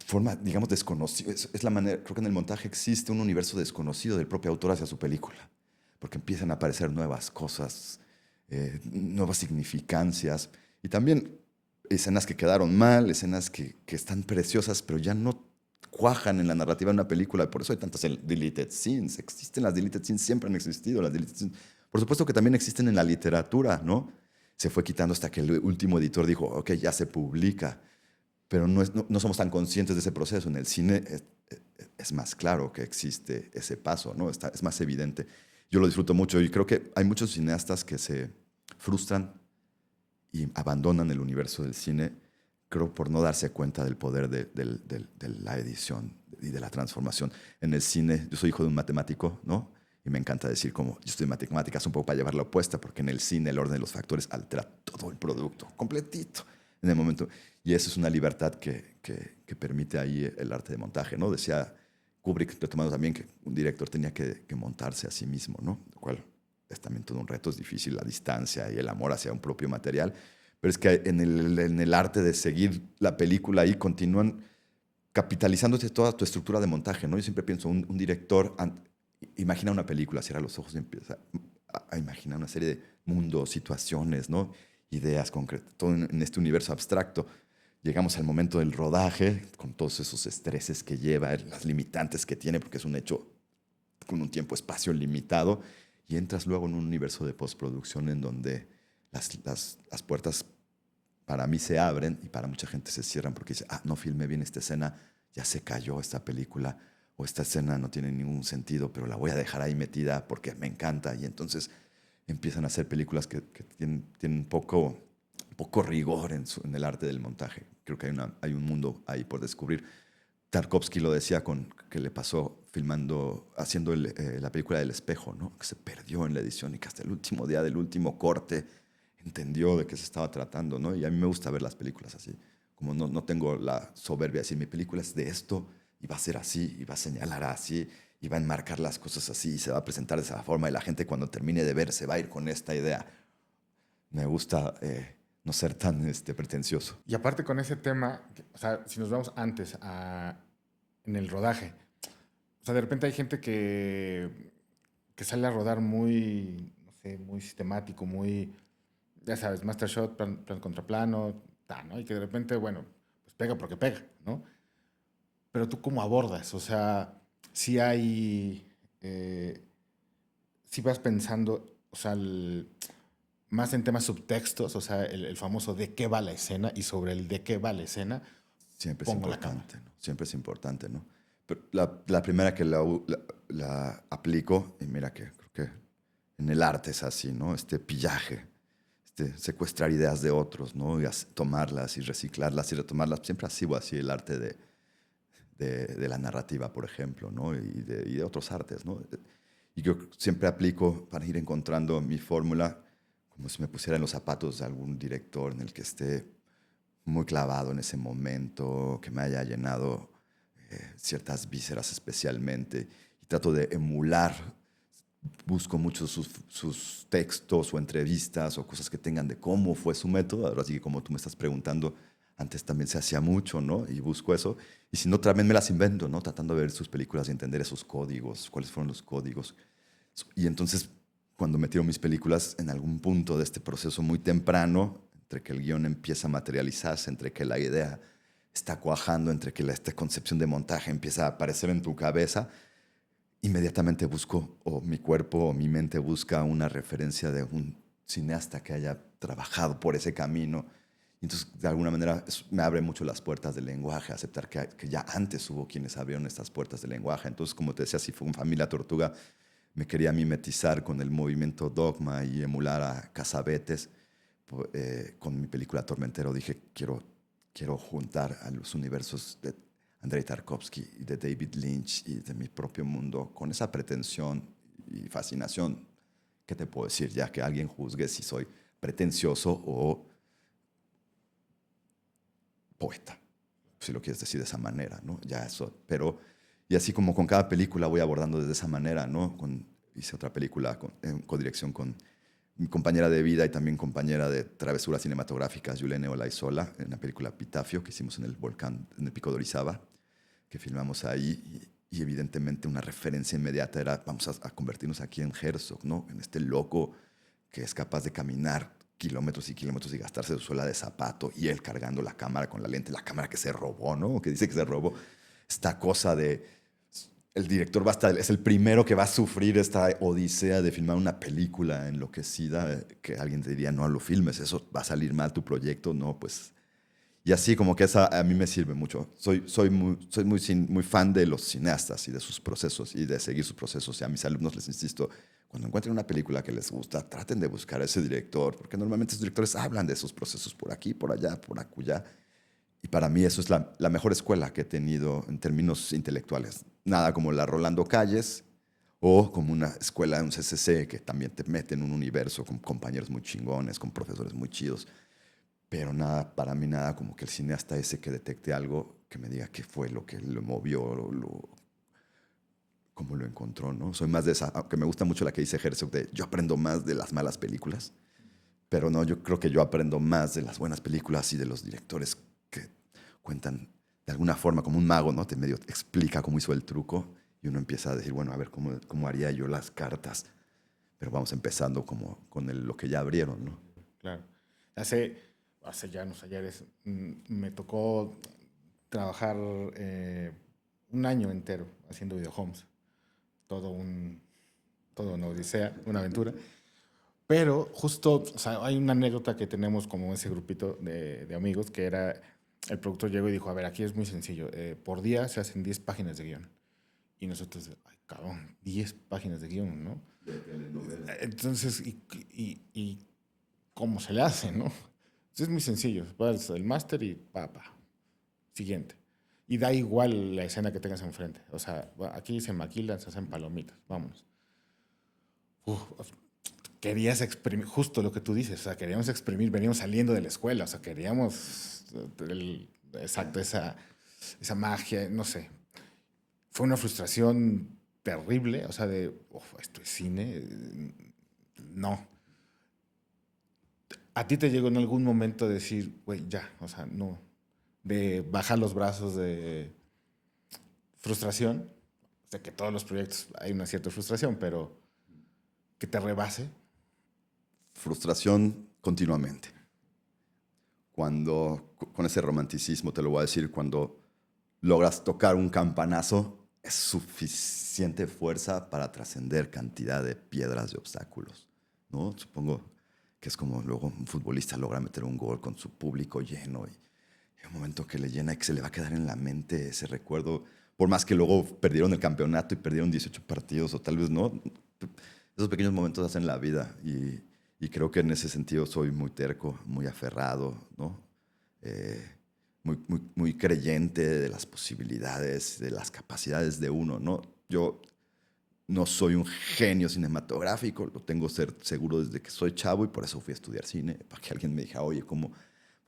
forma, digamos, desconocida. Es la manera, creo que en el montaje existe un universo desconocido del propio autor hacia su película, porque empiezan a aparecer nuevas cosas, nuevas significancias, y también escenas que quedaron mal, escenas que están preciosas, pero ya no cuajan en la narrativa de una película. Por eso hay tantas deleted scenes. Existen las deleted scenes, siempre han existido las deleted scenes. Por supuesto que también existen en la literatura, ¿no? Se fue quitando hasta que el último editor dijo, ok, ya se publica. Pero no somos tan conscientes de ese proceso. En el cine es más claro que existe ese paso, ¿no? Es más evidente. Yo lo disfruto mucho y creo que hay muchos cineastas que se frustran y abandonan el universo del cine creo por no darse cuenta del poder de la edición y de la transformación. En el cine, yo soy hijo de un matemático, ¿no? Y me encanta decir como yo estudio matemáticas un poco para llevar la opuesta, porque en el cine el orden de los factores altera todo el producto, completito, en el momento. Y eso es una libertad que permite ahí el arte de montaje, ¿no? Decía Kubrick, retomando también, que un director tenía que montarse a sí mismo, ¿no? Lo cual es también todo un reto, es difícil, la distancia y el amor hacia un propio material. Pero es que en el arte de seguir la película ahí continúan capitalizándote toda tu estructura de montaje, ¿no? Yo siempre pienso, un director imagina una película, cierra los ojos y empieza a imaginar una serie de mundos, situaciones, ¿no? Ideas concretas, todo en este universo abstracto. Llegamos al momento del rodaje, con todos esos estreses que lleva, las limitantes que tiene, porque es un hecho con un tiempo-espacio limitado, y entras luego en un universo de postproducción en donde las puertas para mí se abren y para mucha gente se cierran porque dice, no filmé bien esta escena, ya se cayó esta película, o esta escena no tiene ningún sentido, pero la voy a dejar ahí metida porque me encanta. Y entonces empiezan a hacer películas que tienen poco rigor en el arte del montaje. Creo que hay un mundo ahí por descubrir. Tarkovsky lo decía que le pasó haciendo la película del espejo, ¿no? Que se perdió en la edición y que hasta el último día del último corte entendió de qué se estaba tratando, ¿no? Y a mí me gusta ver las películas así. Como no tengo la soberbia de decir, mi película es de esto, y va a ser así, y va a señalar así, y va a enmarcar las cosas así, y se va a presentar de esa forma, y la gente cuando termine de ver se va a ir con esta idea. Me gusta no ser tan pretencioso. Y aparte con ese tema, o sea, si nos vamos antes en el rodaje, o sea, de repente hay gente que sale a rodar muy, no sé, muy sistemático, muy, ya sabes, master shot, plan contra plano, ¿no? Y que de repente, bueno, pues pega porque pega, ¿no? Pero tú cómo abordas, o sea, si vas pensando, o sea, más en temas subtextos, o sea, el famoso de qué va la escena, y sobre el de qué va la escena, siempre es importante, ¿no? Siempre es importante, ¿no? Pero la primera que la aplico, y mira que creo que en el arte es así, ¿no? Pillaje, secuestrar ideas de otros, ¿no? Y tomarlas y reciclarlas y retomarlas. Siempre ha sido así el arte de la narrativa, por ejemplo, ¿no? Y de otros artes, ¿no? Y yo siempre aplico para ir encontrando mi fórmula, como si me pusiera en los zapatos de algún director en el que esté muy clavado en ese momento, que me haya llenado ciertas vísceras especialmente, y trato de emular. Busco mucho sus textos o entrevistas o cosas que tengan de cómo fue su método. Ahora sí que como tú me estás preguntando, antes también se hacía mucho, ¿no? Y busco eso. Y si no, también me las invento, ¿no? Tratando de ver sus películas y entender esos códigos, cuáles fueron los códigos. Y entonces, cuando metieron mis películas en algún punto de este proceso muy temprano, entre que el guión empieza a materializarse, entre que la idea está cuajando, entre que esta concepción de montaje empieza a aparecer en tu cabeza, inmediatamente busco, o mi cuerpo o mi mente busca una referencia de un cineasta que haya trabajado por ese camino. Y entonces, de alguna manera, me abre mucho las puertas del lenguaje, aceptar que ya antes hubo quienes abrieron estas puertas del lenguaje. Entonces, como te decía, si fue una Familia Tortuga, me quería mimetizar con el movimiento Dogma y emular a Cassavetes. Con mi película Tormentero dije, quiero juntar a los universos de Andrei Tarkovsky y de David Lynch y de mi propio mundo con esa pretensión y fascinación. ¿Qué te puedo decir? Ya que alguien juzgue si soy pretencioso o poeta, si lo quieres decir de esa manera, ¿no? Ya eso, pero y así como con cada película voy abordando de esa manera, ¿no? Hice otra película en codirección con mi compañera de vida y también compañera de travesuras cinematográficas, Yulene Olaizola, en la película Epitafio que hicimos en el volcán, en el Pico de Orizaba, que filmamos ahí, y evidentemente una referencia inmediata era vamos a convertirnos aquí en Herzog, ¿no? En este loco que es capaz de caminar kilómetros y kilómetros y gastarse su suela de zapato, y él cargando la cámara con la lente, la cámara que se robó, ¿no? Que dice que se robó. Esta cosa de el director es el primero que va a sufrir esta odisea de filmar una película enloquecida, que alguien te diría, no lo filmes, eso va a salir mal tu proyecto, no, pues. Y así como que esa a mí me sirve mucho. Soy muy fan de los cineastas y de sus procesos y de seguir sus procesos. Y a mis alumnos les insisto, cuando encuentren una película que les gusta, traten de buscar a ese director, porque normalmente esos directores hablan de esos procesos por aquí, por allá, por acullá. Y para mí eso es la mejor escuela que he tenido en términos intelectuales. Nada como la Rolando Calles o como una escuela, un CCC, que también te mete en un universo con compañeros muy chingones, con profesores muy chidos. Pero nada, para mí nada como que el cineasta ese que detecte algo, que me diga qué fue lo que lo movió, cómo lo encontró, ¿no? Soy más de esa, aunque me gusta mucho la que dice Herzog de yo aprendo más de las malas películas, pero no, yo creo que yo aprendo más de las buenas películas y de los directores que cuentan de alguna forma como un mago, ¿no? Te medio explica cómo hizo el truco y uno empieza a decir, bueno, a ver cómo haría yo las cartas, pero vamos empezando como con lo que ya abrieron, ¿no? Claro. Hace ya unos ayeres me tocó trabajar un año entero haciendo videohomes. Todo una odisea, una aventura. Pero justo, o sea, hay una anécdota que tenemos como ese grupito de amigos que era, el productor llegó y dijo, a ver, aquí es muy sencillo, por día se hacen 10 páginas de guión. Y nosotros, ay, cabrón, 10 páginas de guión, ¿no? Entonces, ¿y cómo se le hace, no? Entonces es muy sencillo, vas el máster y siguiente. Y da igual la escena que tengas enfrente. O sea, aquí se maquilan, se hacen palomitas, vámonos. Querías exprimir, justo lo que tú dices, o sea, queríamos exprimir, veníamos saliendo de la escuela, o sea, queríamos, exacto, esa magia, no sé. Fue una frustración terrible, o sea, esto es cine, no. ¿A ti te llegó en algún momento decir, güey, ya, o sea, no, de bajar los brazos de frustración? O sea, que todos los proyectos hay una cierta frustración, pero que te rebase. Frustración continuamente. Con ese romanticismo te lo voy a decir, cuando logras tocar un campanazo, es suficiente fuerza para trascender cantidad de piedras y obstáculos, ¿no? Supongo que es como luego un futbolista logra meter un gol con su público lleno y hay un momento que le llena y que se le va a quedar en la mente ese recuerdo, por más que luego perdieron el campeonato y perdieron 18 partidos o tal vez no. Esos pequeños momentos hacen la vida y creo que en ese sentido soy muy terco, muy aferrado, ¿no? Muy creyente de las posibilidades, de las capacidades de uno, ¿no? Yo no soy un genio cinematográfico, lo tengo seguro desde que soy chavo y por eso fui a estudiar cine, para que alguien me dijera, oye, ¿por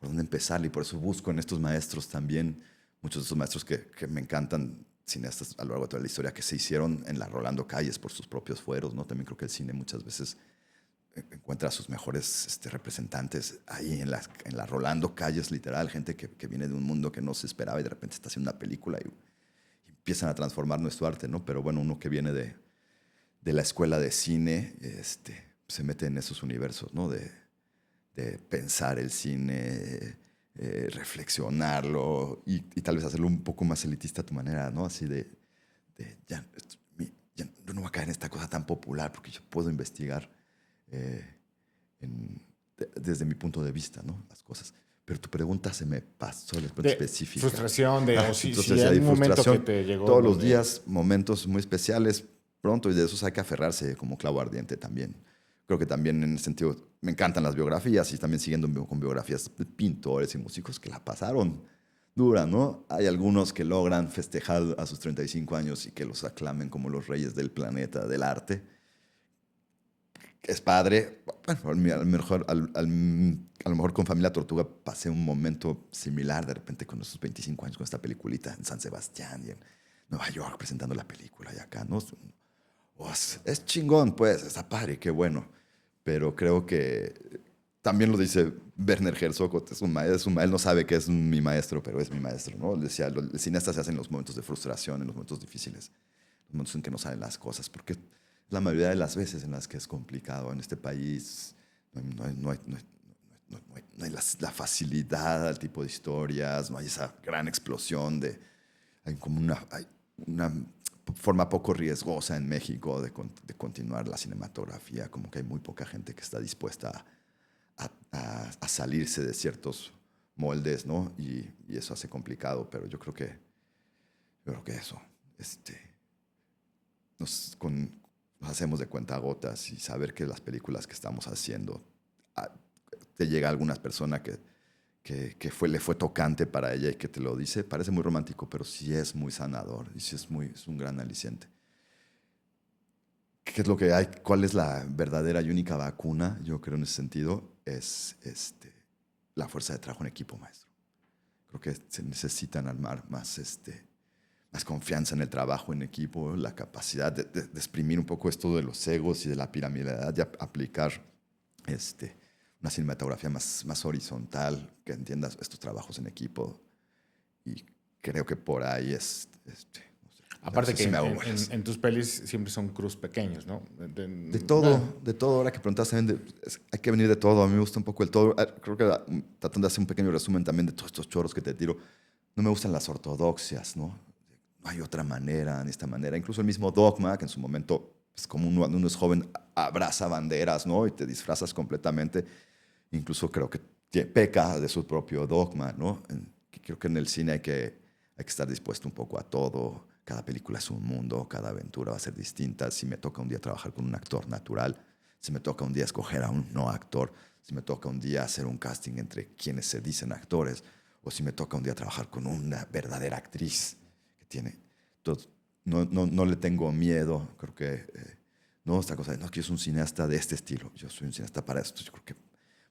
dónde empezar? Y por eso busco en estos maestros también, muchos de esos maestros que me encantan, cineastas a lo largo de toda la historia, que se hicieron en la Rolando Calles por sus propios fueros, ¿no? También creo que el cine muchas veces encuentra a sus mejores representantes ahí en la Rolando Calles, literal, gente que viene de un mundo que no se esperaba y de repente está haciendo una película y empiezan a transformar nuestro arte, ¿no? Pero bueno, uno que viene de la escuela de cine se mete en esos universos, ¿no? De pensar el cine, reflexionarlo y tal vez hacerlo un poco más elitista a tu manera, ¿no? Así ya, yo no voy a caer en esta cosa tan popular porque yo puedo investigar desde mi punto de vista, ¿no? Las cosas. Pero tu pregunta se me pasó, la pregunta específica. Frustración, Entonces, si hay un momento que frustración te llegó. todos los días, momentos muy especiales, pronto, y de esos hay que aferrarse como clavo ardiente también. Creo que también en ese sentido me encantan las biografías y también siguiendo con biografías de pintores y músicos que la pasaron dura, ¿no? Hay algunos que logran festejar a sus 35 años y que los aclamen como los reyes del planeta, del arte. Es padre. Bueno, a lo mejor con Familia Tortuga pasé un momento similar de repente con esos 25 años con esta peliculita en San Sebastián y en Nueva York presentando la película y acá, ¿no? Es chingón, pues, está padre, qué bueno. Pero creo que también lo dice Werner Herzog, es un maestro, él no sabe que es mi maestro, pero es mi maestro, ¿no? Él decía, el cineasta se hace en los momentos de frustración, en los momentos difíciles, los momentos en que no salen las cosas, porque la mayoría de las veces en las que es complicado en este país, no hay la facilidad al tipo de historias, no hay esa gran explosión hay una forma poco riesgosa en México de continuar la cinematografía, como que hay muy poca gente que está dispuesta a salirse de ciertos moldes, ¿no? Y eso hace complicado, pero yo creo que eso, nos hacemos de cuentagotas y saber que las películas que estamos haciendo te llega a alguna persona que le fue tocante para ella y que te lo dice, parece muy romántico, pero sí es muy sanador y sí es un gran aliciente. ¿Qué es lo que hay? ¿Cuál es la verdadera y única vacuna? Yo creo en ese sentido es la fuerza de trabajo en equipo, maestro. Creo que se necesitan armar más confianza en el trabajo en equipo, la capacidad de exprimir un poco esto de los egos y de la piramidalidad y aplicar una cinematografía más horizontal, que entiendas estos trabajos en equipo. Y creo que por ahí no sé, Aparte que sí me hago bolas. en tus pelis siempre son crews pequeños, ¿no? De todo. Ahora que preguntas también, hay que venir de todo. A mí me gusta un poco el todo. Creo que tratando de hacer un pequeño resumen también de todos estos chorros que te tiro, no me gustan las ortodoxias, ¿no? No hay otra manera, ni esta manera. Incluso el mismo Dogma, que en su momento, pues como uno es joven, abraza banderas, ¿no? Y te disfrazas completamente. Incluso creo que peca de su propio dogma, ¿no? Creo que en el cine hay que estar dispuesto un poco a todo. Cada película es un mundo, cada aventura va a ser distinta. Si me toca un día trabajar con un actor natural, si me toca un día escoger a un no actor, si me toca un día hacer un casting entre quienes se dicen actores, o si me toca un día trabajar con una verdadera actriz que tiene todo. No le tengo miedo. Creo que no, esta cosa de, no, que yo soy un cineasta de este estilo, yo soy un cineasta para esto. Yo creo que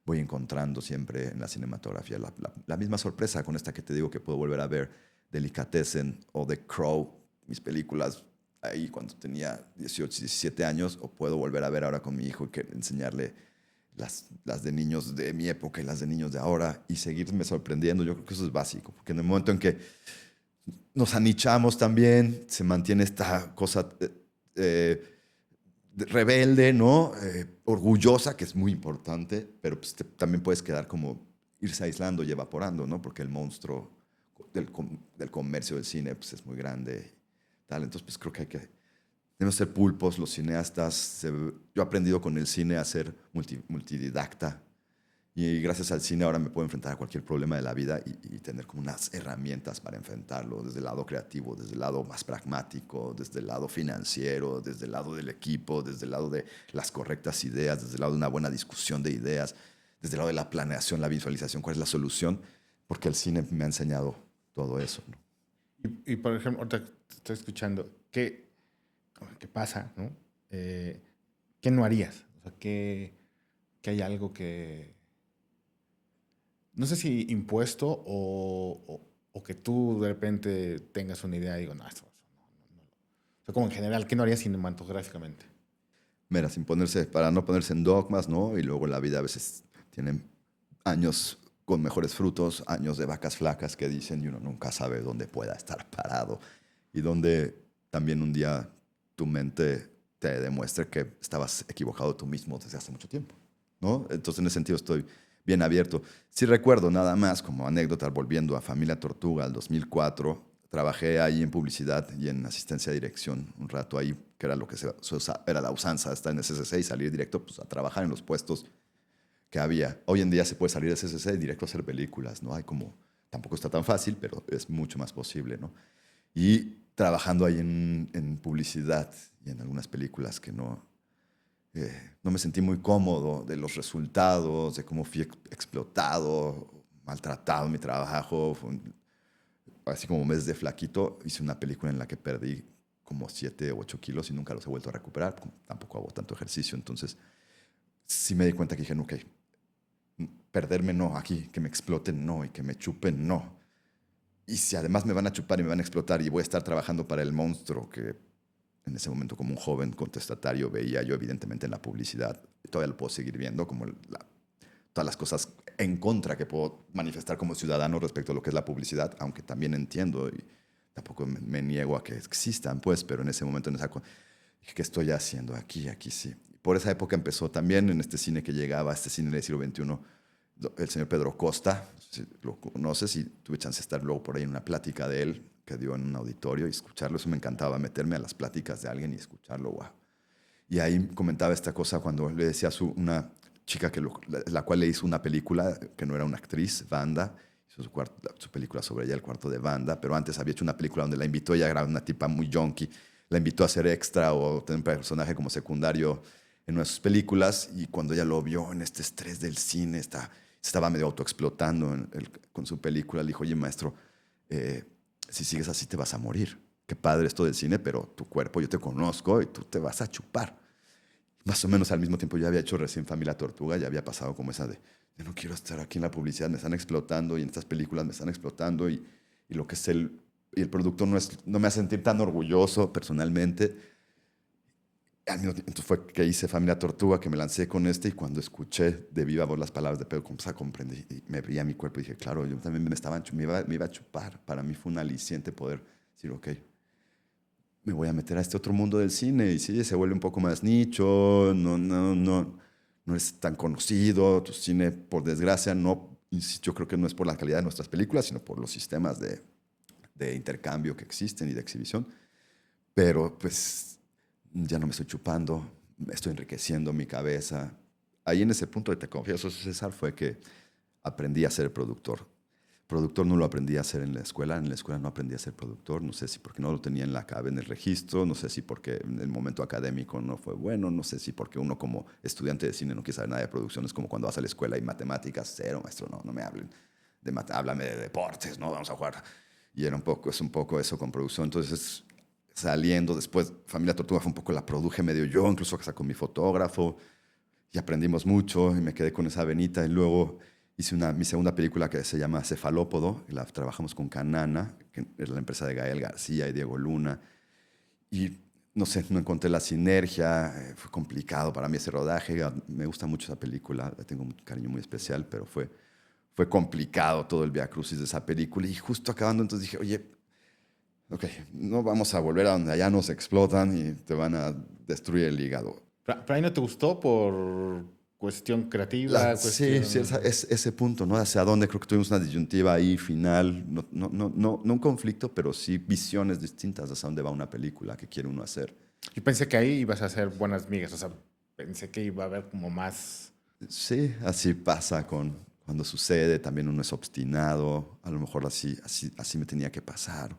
voy encontrando siempre en la cinematografía la misma sorpresa con esta que te digo que puedo volver a ver Delicatessen o The Crow, mis películas ahí cuando tenía 18, 17 años, o puedo volver a ver ahora con mi hijo y enseñarle las de niños de mi época y las de niños de ahora y seguirme sorprendiendo. Yo creo que eso es básico, porque en el momento en que nos anichamos también, se mantiene esta cosa rebelde, ¿no? Orgullosa, que es muy importante, pero pues también puedes quedar como irse aislando y evaporando, ¿no? Porque el monstruo del comercio del cine pues, es muy grande. Tal. Entonces, pues creo que debemos ser pulpos los cineastas. Yo he aprendido con el cine a ser multididacta y gracias al cine ahora me puedo enfrentar a cualquier problema de la vida y tener como unas herramientas para enfrentarlo desde el lado creativo, desde el lado más pragmático, desde el lado financiero, desde el lado del equipo, desde el lado de las correctas ideas, desde el lado de una buena discusión de ideas, desde el lado de la planeación, la visualización, cuál es la solución, porque el cine me ha enseñado todo eso, ¿no? Y por ejemplo, ahorita te estoy escuchando, ¿qué pasa, no? ¿Qué no harías? O sea, que hay algo que... No sé si impuesto o que tú de repente tengas una idea y digo, no, esto no. O sea, como en general, ¿qué no harías cinematográficamente? Mira, para no ponerse en dogmas, ¿no? Y luego la vida a veces tiene años con mejores frutos, años de vacas flacas que dicen y uno nunca sabe dónde pueda estar parado y donde también un día tu mente te demuestre que estabas equivocado tú mismo desde hace mucho tiempo, ¿no? Entonces, en ese sentido estoy bien abierto. Sí recuerdo nada más, como anécdota, volviendo a Familia Tortuga, al 2004, trabajé ahí en publicidad y en asistencia de dirección un rato ahí, que era lo que era la usanza, estar en SSC y salir directo pues, a trabajar en los puestos que había. Hoy en día se puede salir de SSC y directo a hacer películas, ¿no? Tampoco está tan fácil, pero es mucho más posible, ¿no? Y trabajando ahí en publicidad y en algunas películas que no me sentí muy cómodo de los resultados, de cómo fui explotado, maltratado en mi trabajo. Así como mes de flaquito, hice una película en la que perdí como 7 u 8 kilos y nunca los he vuelto a recuperar. Tampoco hago tanto ejercicio, entonces sí me di cuenta que dije, no, ok, perderme no, aquí, que me exploten no, y que me chupen no. Y si además me van a chupar y me van a explotar y voy a estar trabajando para el monstruo que en ese momento como un joven contestatario veía yo evidentemente en la publicidad, todavía lo puedo seguir viendo como todas las cosas en contra que puedo manifestar como ciudadano respecto a lo que es la publicidad, aunque también entiendo y tampoco me niego a que existan, pues, pero en ese momento dije, ¿qué estoy haciendo aquí? Aquí sí. Por esa época empezó también en este cine que llegaba, este cine del siglo XXI, el señor Pedro Costa, si lo conoces, y tuve chance de estar luego por ahí en una plática de él que dio en un auditorio y escucharlo, eso me encantaba, meterme a las pláticas de alguien y escucharlo, wow. Y ahí comentaba esta cosa cuando le decía a una chica la cual le hizo una película, que no era una actriz, Wanda, hizo su película sobre ella, El cuarto de Wanda, pero antes había hecho una película donde la invitó, ella era una tipa muy junkie, la invitó a ser extra o tener un personaje como secundario en una de sus películas, y cuando ella lo vio en este estrés del cine, estaba medio autoexplotando con su película. Le dijo, oye, maestro, si sigues así te vas a morir. Qué padre esto del cine, pero tu cuerpo yo te conozco y tú te vas a chupar. Más o menos al mismo tiempo yo había hecho recién Familia Tortuga, ya había pasado como esa de no quiero estar aquí en la publicidad, me están explotando y en estas películas me están explotando y lo que es el producto no me hace sentir tan orgulloso personalmente. Entonces fue que hice Familia Tortuga, que me lancé con y cuando escuché de viva voz las palabras de Pedro Comsa, comprendí y me veía mi cuerpo y dije, claro, yo también me iba a chupar. Para mí fue un aliciente poder decir, ok, me voy a meter a este otro mundo del cine y sí, se vuelve un poco más nicho, no es tan conocido, tu cine, por desgracia, yo creo que no es por la calidad de nuestras películas, sino por los sistemas de intercambio que existen y de exhibición, pero pues ya no me estoy chupando, me estoy enriqueciendo mi cabeza. Ahí en ese punto, te confieso, César, fue que aprendí a ser productor. Productor no lo aprendí a hacer en la escuela no aprendí a ser productor, no sé si porque no lo tenía en la cabeza, en el registro, no sé si porque en el momento académico no fue bueno, no sé si porque uno como estudiante de cine no quiere saber nada de producción, es como cuando vas a la escuela y matemáticas, cero, maestro, no me hablen, háblame de deportes, no, vamos a jugar. Y es un poco eso con producción, entonces saliendo después, Familia Tortuga fue un poco la produje medio yo, incluso hasta con mi fotógrafo, y aprendimos mucho y me quedé con esa venita y luego hice mi segunda película que se llama Cefalópodo, y la trabajamos con Canana, que es la empresa de Gael García y Diego Luna. Y no sé, no encontré la sinergia, fue complicado para mí ese rodaje. Me gusta mucho esa película, tengo un cariño muy especial, pero fue complicado todo el viacrucis de esa película. Y justo acabando, entonces dije, oye, ok, no vamos a volver a donde allá nos explotan y te van a destruir el hígado. ¿Pero ahí no te gustó por cuestión creativa? Sí, ese punto, ¿no? Hacia dónde creo que tuvimos una disyuntiva ahí final, no un conflicto, pero sí visiones distintas de hacia dónde va una película que quiere uno hacer. Yo pensé que ahí ibas a hacer buenas migas, o sea, pensé que iba a haber como más... Sí, así pasa cuando sucede, también uno es obstinado, a lo mejor así me tenía que pasar,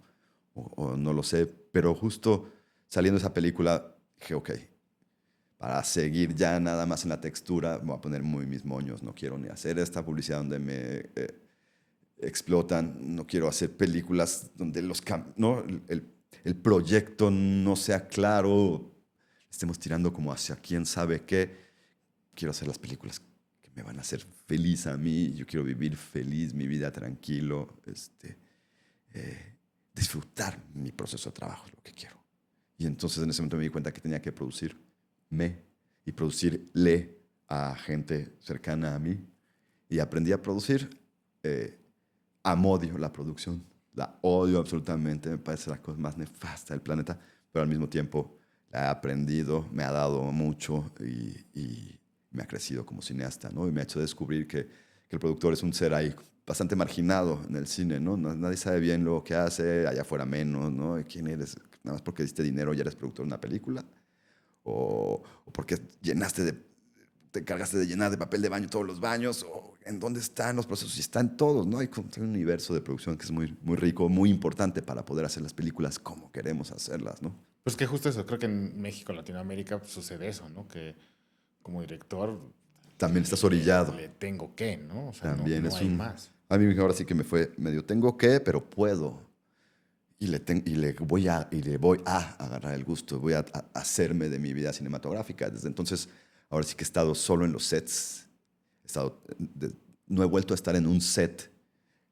o no lo sé, pero justo saliendo de esa película dije, ok, para seguir ya nada más en la textura, voy a poner muy mis moños. No quiero ni hacer esta publicidad donde me explotan. No quiero hacer películas donde el proyecto no sea claro. Estemos tirando como hacia quién sabe qué. Quiero hacer las películas que me van a hacer feliz a mí. Yo quiero vivir feliz, mi vida tranquilo. Disfrutar mi proceso de trabajo es lo que quiero. Y entonces en ese momento me di cuenta que tenía que producirme y producirle a gente cercana a mí. Y aprendí a producir. Odio la producción. La odio absolutamente. Me parece la cosa más nefasta del planeta. Pero al mismo tiempo la he aprendido, me ha dado mucho y me ha crecido como cineasta, ¿no? Y me ha hecho descubrir que el productor es un ser ahí bastante marginado en el cine, ¿no? Nadie sabe bien lo que hace, allá afuera menos, ¿no? ¿Quién eres? Nada más porque diste dinero ya eres productor de una película. O porque te encargaste de llenar de papel de baño todos los baños, o en dónde están los procesos, y están todos, ¿no? Hay un universo de producción que es muy, muy rico, muy importante para poder hacer las películas como queremos hacerlas, ¿no? Pues que justo eso, creo que en México, Latinoamérica, sucede eso, ¿no? Que como director... También estás orillado. Le tengo que, ¿no? O sea, también no hay más. A mí ahora sí que me fue medio tengo que, pero puedo. Y le voy a agarrar el gusto, voy a hacerme de mi vida cinematográfica. Desde entonces, ahora sí que he estado solo en los sets. No he vuelto a estar en un set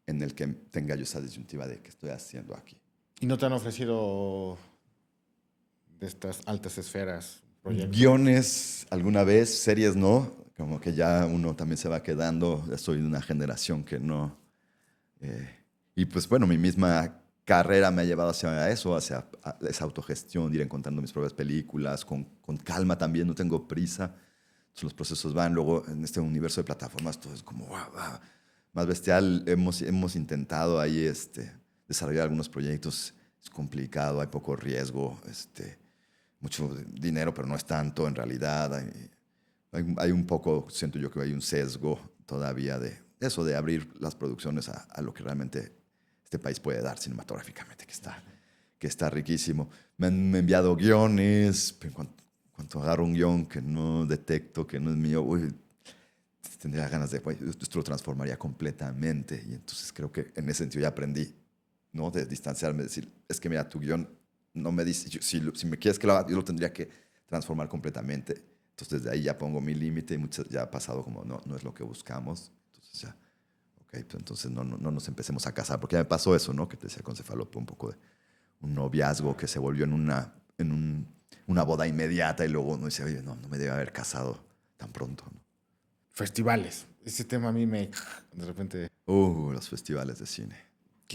en el que tenga yo esa disyuntiva de qué estoy haciendo aquí. ¿Y no te han ofrecido de estas altas esferas proyectos? Guiones alguna vez, series no. Como que ya uno también se va quedando. Ya soy de una generación que no... y pues bueno, mi misma carrera me ha llevado hacia eso, hacia esa autogestión, ir encontrando mis propias películas, con calma también, no tengo prisa. Entonces los procesos van, luego en este universo de plataformas todo es como más bestial. Hemos intentado ahí desarrollar algunos proyectos, es complicado, hay poco riesgo, mucho dinero, pero no es tanto en realidad. Hay un poco, siento yo que hay un sesgo todavía de eso, de abrir las producciones a lo que realmente este país puede dar cinematográficamente, que está riquísimo. Me han enviado guiones, pero cuando agarro un guión que no detecto, que no es mío, tendría ganas de, "Güey, esto lo transformaría completamente". Y entonces creo que en ese sentido ya aprendí, ¿no? De distanciarme, decir, es que mira, tu guión no me dice, si me quieres que lo haga, yo lo tendría que transformar completamente. Entonces desde ahí ya pongo mi límite y ya ha pasado como, no es lo que buscamos. Entonces ya, ok, pues entonces no nos empecemos a casar, porque ya me pasó eso, ¿no? Que te decía con Cefalopo, un poco de un noviazgo que se volvió en una boda inmediata y luego uno dice, oye, no me debe haber casado tan pronto, ¿no? Festivales. Ese tema a mí me... De repente... Los festivales de cine.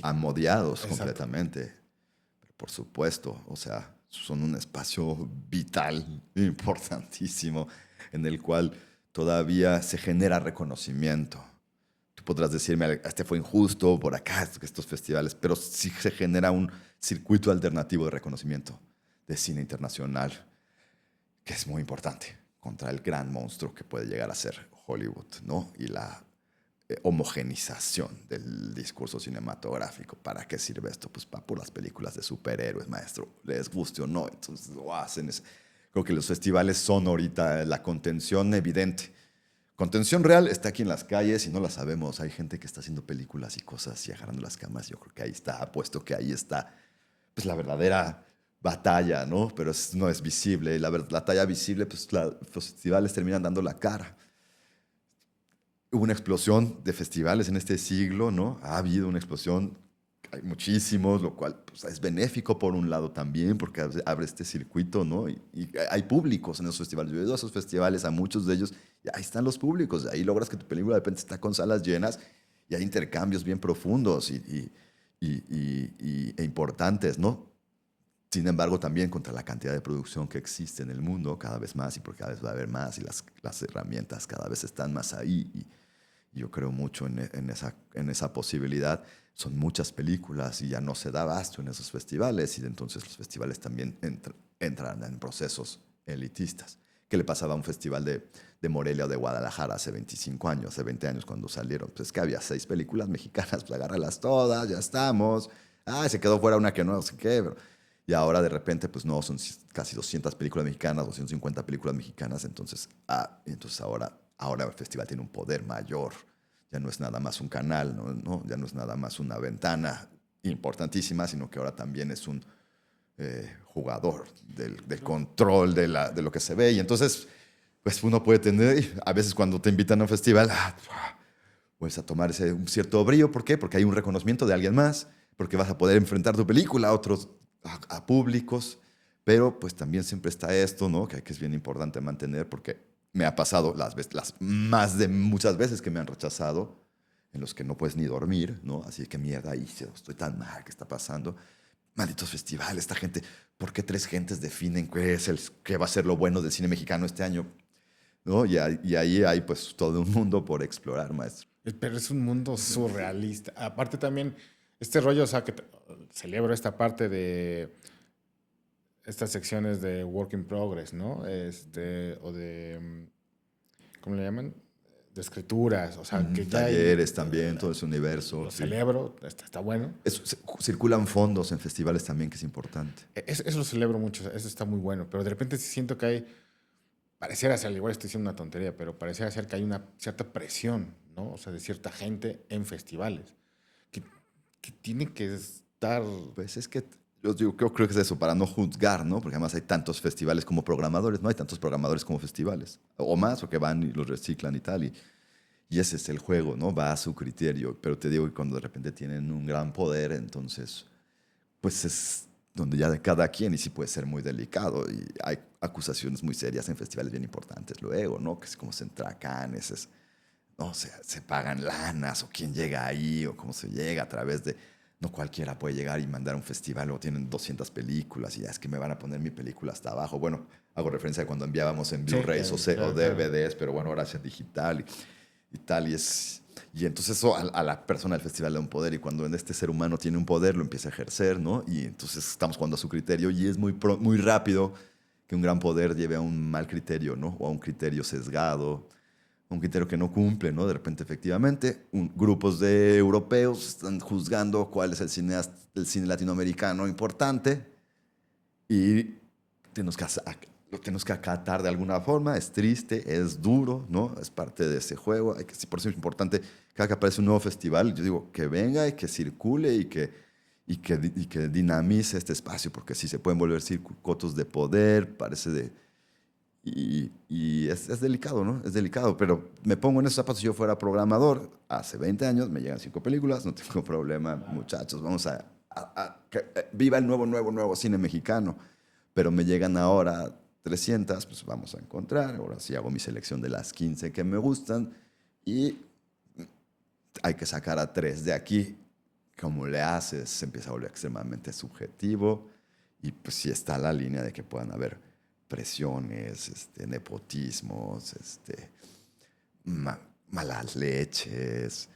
Amodiados Exacto. completamente. Pero por supuesto, o sea, son un espacio vital, importantísimo, en el cual todavía se genera reconocimiento. Tú podrás decirme, este fue injusto por acá, estos festivales, pero sí se genera un circuito alternativo de reconocimiento de cine internacional, que es muy importante contra el gran monstruo que puede llegar a ser Hollywood, ¿no? Y la homogenización del discurso cinematográfico. ¿Para qué sirve esto? Pues para puras películas de superhéroes, maestro. Les guste o no, entonces lo hacen. Creo que los festivales son ahorita la contención evidente. Contención real está aquí en las calles y no la sabemos. Hay gente que está haciendo películas y cosas y agarrando las cámaras. Yo creo que ahí está, apuesto que ahí está pues la verdadera batalla, ¿no? Pero no es visible. La batalla visible, pues los festivales terminan dando la cara. Hubo una explosión de festivales en este siglo, ¿no? Ha habido una explosión, hay muchísimos, lo cual pues, es benéfico por un lado también, porque abre este circuito, ¿no? Y hay públicos en esos festivales. Yo he ido a esos festivales, a muchos de ellos, y ahí están los públicos. Ahí logras que tu película de repente está con salas llenas y hay intercambios bien profundos e importantes, ¿no? Sin embargo, también contra la cantidad de producción que existe en el mundo, cada vez más, y porque cada vez va a haber más, y las herramientas cada vez están más ahí. Y yo creo mucho en esa posibilidad. Son muchas películas y ya no se da abasto en esos festivales, y entonces los festivales también entran en procesos elitistas. ¿Qué le pasaba a un festival de Morelia o de Guadalajara hace 25 años, hace 20 años cuando salieron? Pues es que había 6 películas mexicanas, pues agárralas todas, ya estamos. Se quedó fuera una que no sé qué, pero... Y ahora de repente, pues no, son casi 200 películas mexicanas, 250 películas mexicanas. Entonces ahora el festival tiene un poder mayor. Ya no es nada más un canal, ¿no? Ya no es nada más una ventana importantísima, sino que ahora también es un jugador del control de lo que se ve. Y entonces, pues uno puede tener, a veces cuando te invitan a un festival, pues a tomar un cierto brío. ¿Por qué? Porque hay un reconocimiento de alguien más, porque vas a poder enfrentar tu película a públicos, pero pues también siempre está esto, ¿no? Que es bien importante mantener, porque me ha pasado más de muchas veces que me han rechazado, en los que no puedes ni dormir, ¿no? Así que mierda, estoy tan mal, ¿qué está pasando? Malditos festivales, esta gente, ¿por qué 3 gentes definen qué va a ser lo bueno del cine mexicano este año? ¿No? Y ahí hay pues todo un mundo por explorar, maestro. Pero es un mundo surrealista. Aparte también, este rollo, o sea, que celebro esta parte de estas secciones de work in progress, ¿no? O de, ¿cómo le llaman? De escrituras, o sea, que ya talleres hay, también, todo ese universo. Lo sí. celebro, está bueno. Circulan fondos en festivales también, que es importante. Eso lo celebro mucho, eso está muy bueno, pero de repente sí siento que hay, pareciera ser, igual estoy diciendo una tontería, pero pareciera ser que hay una cierta presión, ¿no? O sea, de cierta gente en festivales, que tiene que estar... Pues es que yo creo que es eso, para no juzgar, ¿no? Porque además hay tantos festivales como programadores, no hay tantos programadores como festivales, o más, o que van y los reciclan y tal, y ese es el juego, ¿no? Va a su criterio, pero te digo que cuando de repente tienen un gran poder, entonces, pues es donde ya de cada quien, y sí puede ser muy delicado, y hay acusaciones muy serias en festivales bien importantes luego, ¿no? Que es como se entra a Cannes, no sé, se pagan lanas, o quién llega ahí, o cómo se llega a través de... No cualquiera puede llegar y mandar a un festival, o tienen 200 películas, y ya es que me van a poner mi película hasta abajo. Bueno, hago referencia a cuando enviábamos en Blu-rays o DVDs, pero bueno, ahora es digital y tal, y entonces eso a la persona del festival le da un poder, y cuando en este ser humano tiene un poder, lo empieza a ejercer, ¿no? Y entonces estamos jugando a su criterio, y es muy rápido que un gran poder lleve a un mal criterio, ¿no? O a un criterio sesgado, un criterio que no cumple, ¿no? De repente, efectivamente, grupos de europeos están juzgando cuál es el cine latinoamericano importante, y lo tenemos que acatar de alguna forma, es triste, es duro, ¿no? Es parte de ese juego. Sí, por eso es importante, cada que aparece un nuevo festival, yo digo que venga y que circule y que dinamice este espacio, porque sí se pueden volver circuitos de poder, parece de... Y es delicado, ¿no? Es delicado, pero me pongo en esos zapatos. Si yo fuera programador, hace 20 años, me llegan 5 películas, no tengo problema, muchachos, vamos viva el nuevo cine mexicano. Pero me llegan ahora 300, pues vamos a encontrar. Ahora sí hago mi selección de las 15 que me gustan y hay que sacar a 3 de aquí. Como le haces, se empieza a volver extremadamente subjetivo y pues sí está la línea de que puedan haber presiones, nepotismos, malas leches,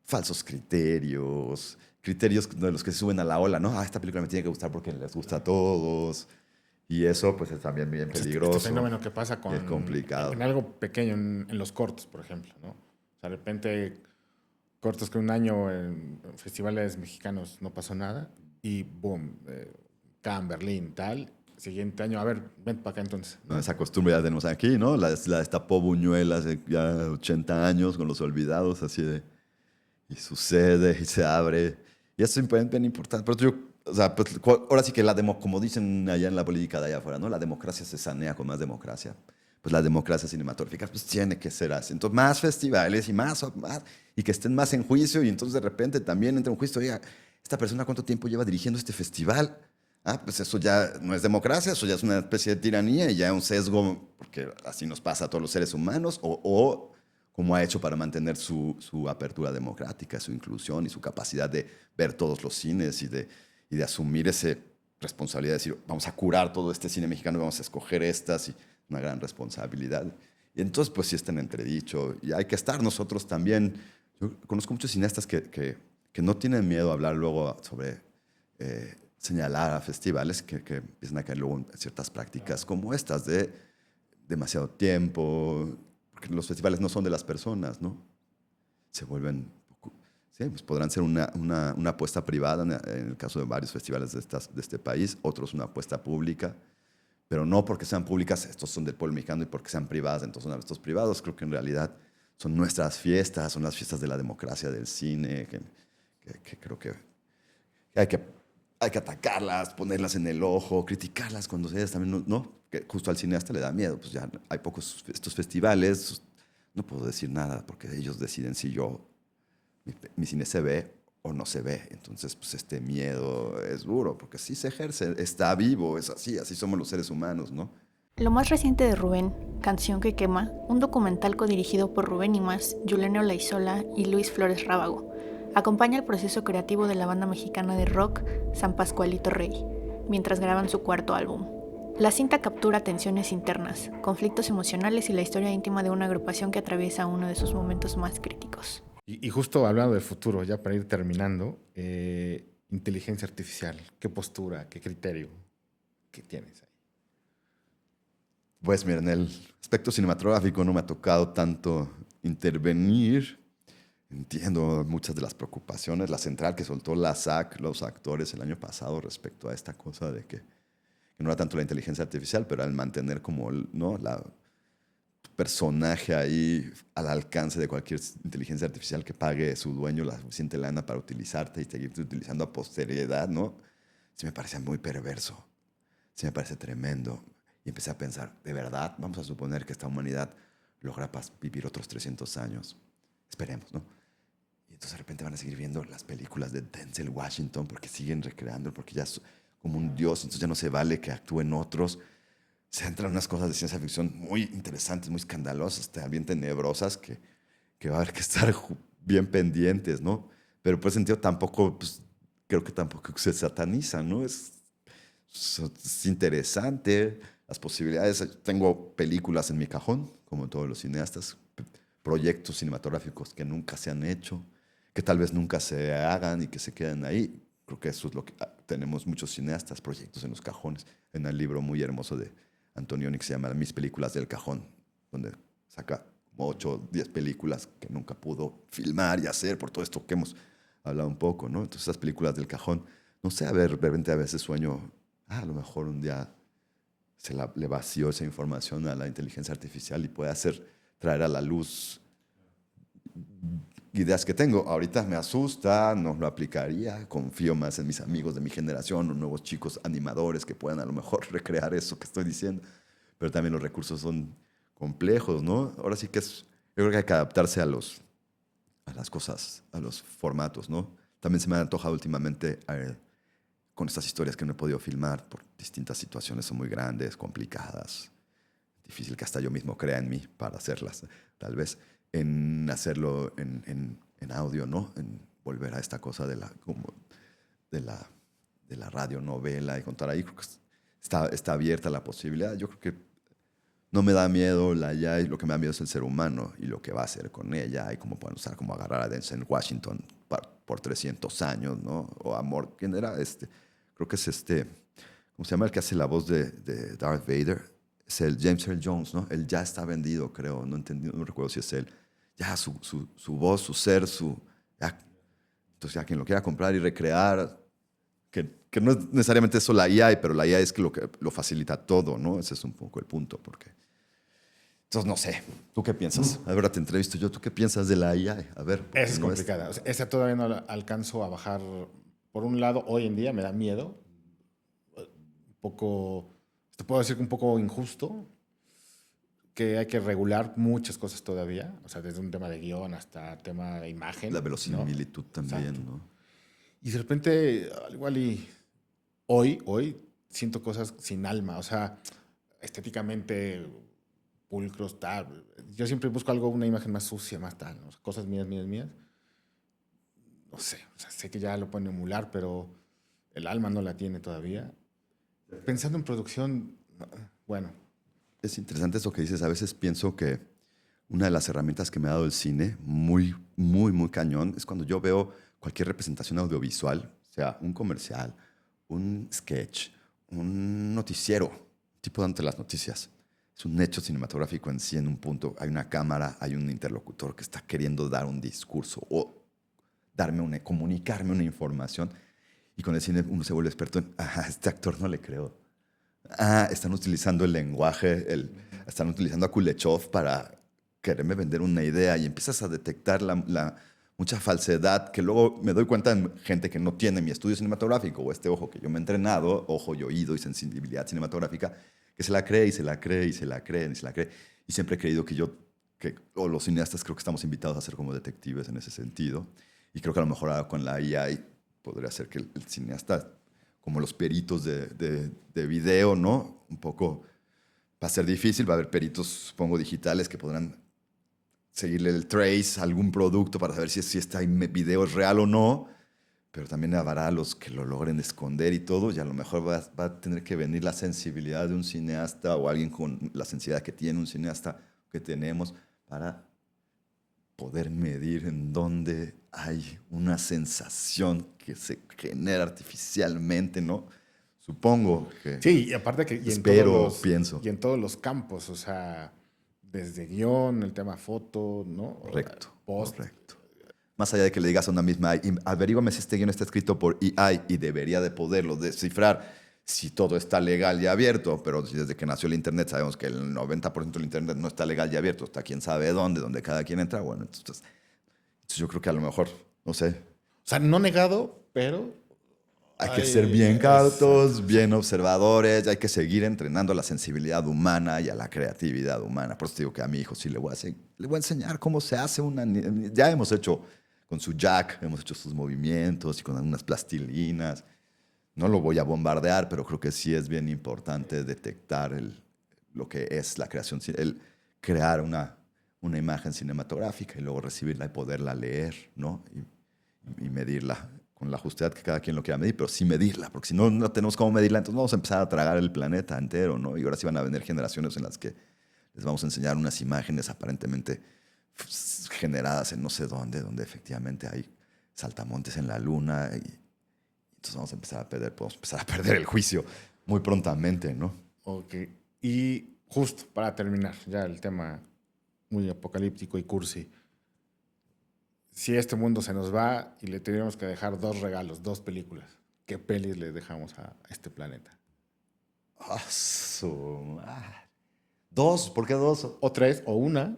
falsos criterios de los que se suben a la ola, ¿no? Esta película me tiene que gustar porque les gusta a todos. Y eso, pues, es también bien peligroso. Este fenómeno que pasa es complicado. En algo pequeño, en los cortos, por ejemplo, ¿no? O sea, de repente, cortos que un año en festivales mexicanos no pasó nada y boom, Cannes, Berlín, tal. Siguiente año, a ver, ven para acá entonces. No, esa costumbre ya tenemos aquí, ¿no? La destapó Buñuel hace ya 80 años con Los Olvidados, así de... Y sucede y se abre. Y eso es bien importante. Pero yo, o sea, pues, ahora sí que como dicen allá en la política de allá afuera, ¿no? La democracia se sanea con más democracia. Pues la democracia cinematográfica pues tiene que ser así. Entonces, más festivales y más, y que estén más en juicio. Y entonces, de repente, también entra un juicio. Oiga, ¿esta persona cuánto tiempo lleva dirigiendo este festival? Pues eso ya no es democracia, eso ya es una especie de tiranía y ya es un sesgo, porque así nos pasa a todos los seres humanos, o como ha hecho para mantener su apertura democrática, su inclusión y su capacidad de ver todos los cines y de asumir esa responsabilidad de decir, vamos a curar todo este cine mexicano y vamos a escoger estas, y una gran responsabilidad. Y entonces, pues sí está en entredicho y hay que estar nosotros también. Yo conozco muchos cineastas que no tienen miedo a hablar luego sobre... señalar a festivales que empiezan a caer luego en ciertas prácticas como estas de demasiado tiempo, porque los festivales no son de las personas, ¿no? Se vuelven, sí, pues podrán ser una apuesta privada en el caso de varios festivales de este país, otros una apuesta pública, pero no porque sean públicas, estos son del pueblo mexicano, y porque sean privadas, entonces son estos privados. Creo que en realidad son nuestras fiestas, son las fiestas de la democracia, del cine, que creo que hay que atacarlas, ponerlas en el ojo, criticarlas cuando ellas también no, que justo al cineasta le da miedo, pues ya hay pocos estos festivales, no puedo decir nada porque ellos deciden si mi cine se ve o no se ve. Entonces, pues este miedo es duro porque sí se ejerce, está vivo, es así somos los seres humanos, ¿no? Lo más reciente de Rubén, Canción que quema, un documental codirigido por Rubén Imaz, Yulenio Laizola y Luis Flores Rábago, acompaña el proceso creativo de la banda mexicana de rock San Pascualito Rey, mientras graban su cuarto álbum. La cinta captura tensiones internas, conflictos emocionales y la historia íntima de una agrupación que atraviesa uno de sus momentos más críticos. Y justo hablando del futuro, ya para ir terminando, inteligencia artificial, ¿qué postura, qué criterio, qué tienes ahí? Pues mira, en el aspecto cinematográfico no me ha tocado tanto intervenir. Entiendo muchas de las preocupaciones, la central que soltó la SAC, los actores el año pasado respecto a esta cosa de que no era tanto la inteligencia artificial, pero al mantener como la personaje ahí al alcance de cualquier inteligencia artificial que pague su dueño la suficiente lana para utilizarte y seguirte utilizando a posteridad, ¿no? Sí me parece muy perverso, sí me parece tremendo. Y empecé a pensar, ¿de verdad vamos a suponer que esta humanidad logra vivir otros 300 años? Esperemos, ¿no? Y entonces de repente van a seguir viendo las películas de Denzel Washington porque siguen recreando, porque ya es como un dios, entonces ya no se vale que actúen otros. Se entran unas cosas de ciencia ficción muy interesantes, muy escandalosas, bien tenebrosas, que va a haber que estar bien pendientes, ¿no? Pero por ese sentido tampoco, pues, creo que tampoco se sataniza, ¿no? Es interesante las posibilidades. Tengo películas en mi cajón, como todos los cineastas, proyectos cinematográficos que nunca se han hecho, que tal vez nunca se hagan y que se queden ahí. Creo que eso es lo que tenemos muchos cineastas, proyectos en los cajones. En el libro muy hermoso de Antonioni que se llama Mis películas del cajón, donde saca como 8 o 10 películas que nunca pudo filmar y hacer por todo esto que hemos hablado un poco, ¿no? Entonces esas películas del cajón, no sé, de repente a veces sueño, a lo mejor un día le vació esa información a la inteligencia artificial y puede traer a la luz ideas que tengo. Ahorita me asusta, no lo aplicaría, confío más en mis amigos de mi generación, los nuevos chicos animadores que puedan a lo mejor recrear eso que estoy diciendo, pero también los recursos son complejos, ¿no? Ahora sí que yo creo que hay que adaptarse a las cosas, a los formatos, ¿no? También se me ha antojado últimamente con estas historias que no he podido filmar por distintas situaciones, son muy grandes, complicadas, difícil que hasta yo mismo crea en mí para hacerlas, tal vez, en hacerlo en audio, ¿no? En volver a esta cosa de la radionovela y contar ahí. Creo que está abierta la posibilidad. Yo creo que no me da miedo la IA, y lo que me da miedo es el ser humano y lo que va a hacer con ella y cómo pueden usar, como agarrar a Denzel Washington por 300 años, ¿no? O Amor, ¿quién era? Creo que es ¿cómo se llama? El que hace la voz de Darth Vader. Es el James Earl Jones, ¿no? Él ya está vendido, creo. No entendí, no recuerdo si es él. Ya su voz, su ser, entonces ya quien lo quiera comprar y recrear, que no es necesariamente eso la IA, pero la IA es que lo facilita todo, ¿no? Ese es un poco el punto, porque... Entonces, no sé, ¿tú qué piensas? A ver, te entrevisto yo, ¿tú qué piensas de la IA? A ver. Esa es complicada. O sea, esa todavía no la alcanzo a bajar. Por un lado, hoy en día me da miedo. Un poco, te puedo decir que un poco injusto, que hay que regular muchas cosas todavía. O sea, desde un tema de guión hasta tema de imagen. La verosimilitud, ¿no? También, Exacto. ¿no? Y de repente, al igual y hoy siento cosas sin alma. O sea, estéticamente pulcros, tal. Yo siempre busco una imagen más sucia, más tal, ¿no? O sea, cosas mías. No sé, o sea, sé que ya lo pueden emular, pero el alma no la tiene todavía. Pensando en producción, bueno. Es interesante eso que dices. A veces pienso que una de las herramientas que me ha dado el cine, muy, muy, muy cañón, es cuando yo veo cualquier representación audiovisual, o sea, un comercial, un sketch, un noticiero, tipo dante las noticias. Es un hecho cinematográfico en sí, en un punto. Hay una cámara, hay un interlocutor que está queriendo dar un discurso o comunicarme una información. Y con el cine uno se vuelve experto en, este actor no le creo. Están utilizando el lenguaje, están utilizando a Kuleshov para quererme vender una idea y empiezas a detectar mucha falsedad que luego me doy cuenta en gente que no tiene mi estudio cinematográfico o este ojo que yo me he entrenado, ojo y oído y sensibilidad cinematográfica, que se la cree y se la cree y se la cree y se la cree. Y siempre he creído o los cineastas creo que estamos invitados a ser como detectives en ese sentido. Y creo que a lo mejor ahora con la IA podría ser que el cineasta, como los peritos de video, ¿no? Un poco va a ser difícil, va a haber peritos, supongo, digitales que podrán seguirle el trace a algún producto para saber si este video es real o no, pero también habrá los que lo logren esconder y todo, y a lo mejor va a tener que venir la sensibilidad de un cineasta o alguien con la sensibilidad que tiene un cineasta que tenemos para poder medir en dónde hay una sensación que se genera artificialmente, ¿no? Supongo que... Sí, y aparte que... pienso. Y en todos los campos, o sea, desde guión, el tema foto, ¿no? Correcto. Post. Correcto. Más allá de que le digas a una misma AI, averígame si este guión está escrito por AI y debería de poderlo descifrar si todo está legal y abierto, pero desde que nació el Internet sabemos que el 90% del Internet no está legal y abierto, está quién sabe dónde, donde cada quien entra. Bueno, entonces yo creo que a lo mejor, no sé. O sea, no negado, pero... Hay que ser bien cautos, bien observadores, hay que seguir entrenando a la sensibilidad humana y a la creatividad humana. Por eso digo que a mi hijo sí le voy a enseñar cómo se hace una... Ya hemos hecho con su jack, hemos hecho sus movimientos y con algunas plastilinas. No lo voy a bombardear, pero creo que sí es bien importante detectar lo que es la creación, el crear una imagen cinematográfica y luego recibirla y poderla leer, ¿no? Y medirla con la justicia que cada quien lo quiera medir, pero sí medirla, porque si no tenemos cómo medirla, entonces vamos a empezar a tragar el planeta entero, ¿no? Y ahora sí van a venir generaciones en las que les vamos a enseñar unas imágenes aparentemente generadas en no sé dónde, donde efectivamente hay saltamontes en la luna y entonces podemos empezar a perder el juicio muy prontamente, ¿no? Ok. Y justo para terminar, ya el tema muy apocalíptico y cursi. Si este mundo se nos va y le tuviéramos que dejar 2 regalos, 2 películas, ¿qué pelis le dejamos a este planeta? Ah, su madre. ¿Dos? ¿Por qué dos? O tres, o una.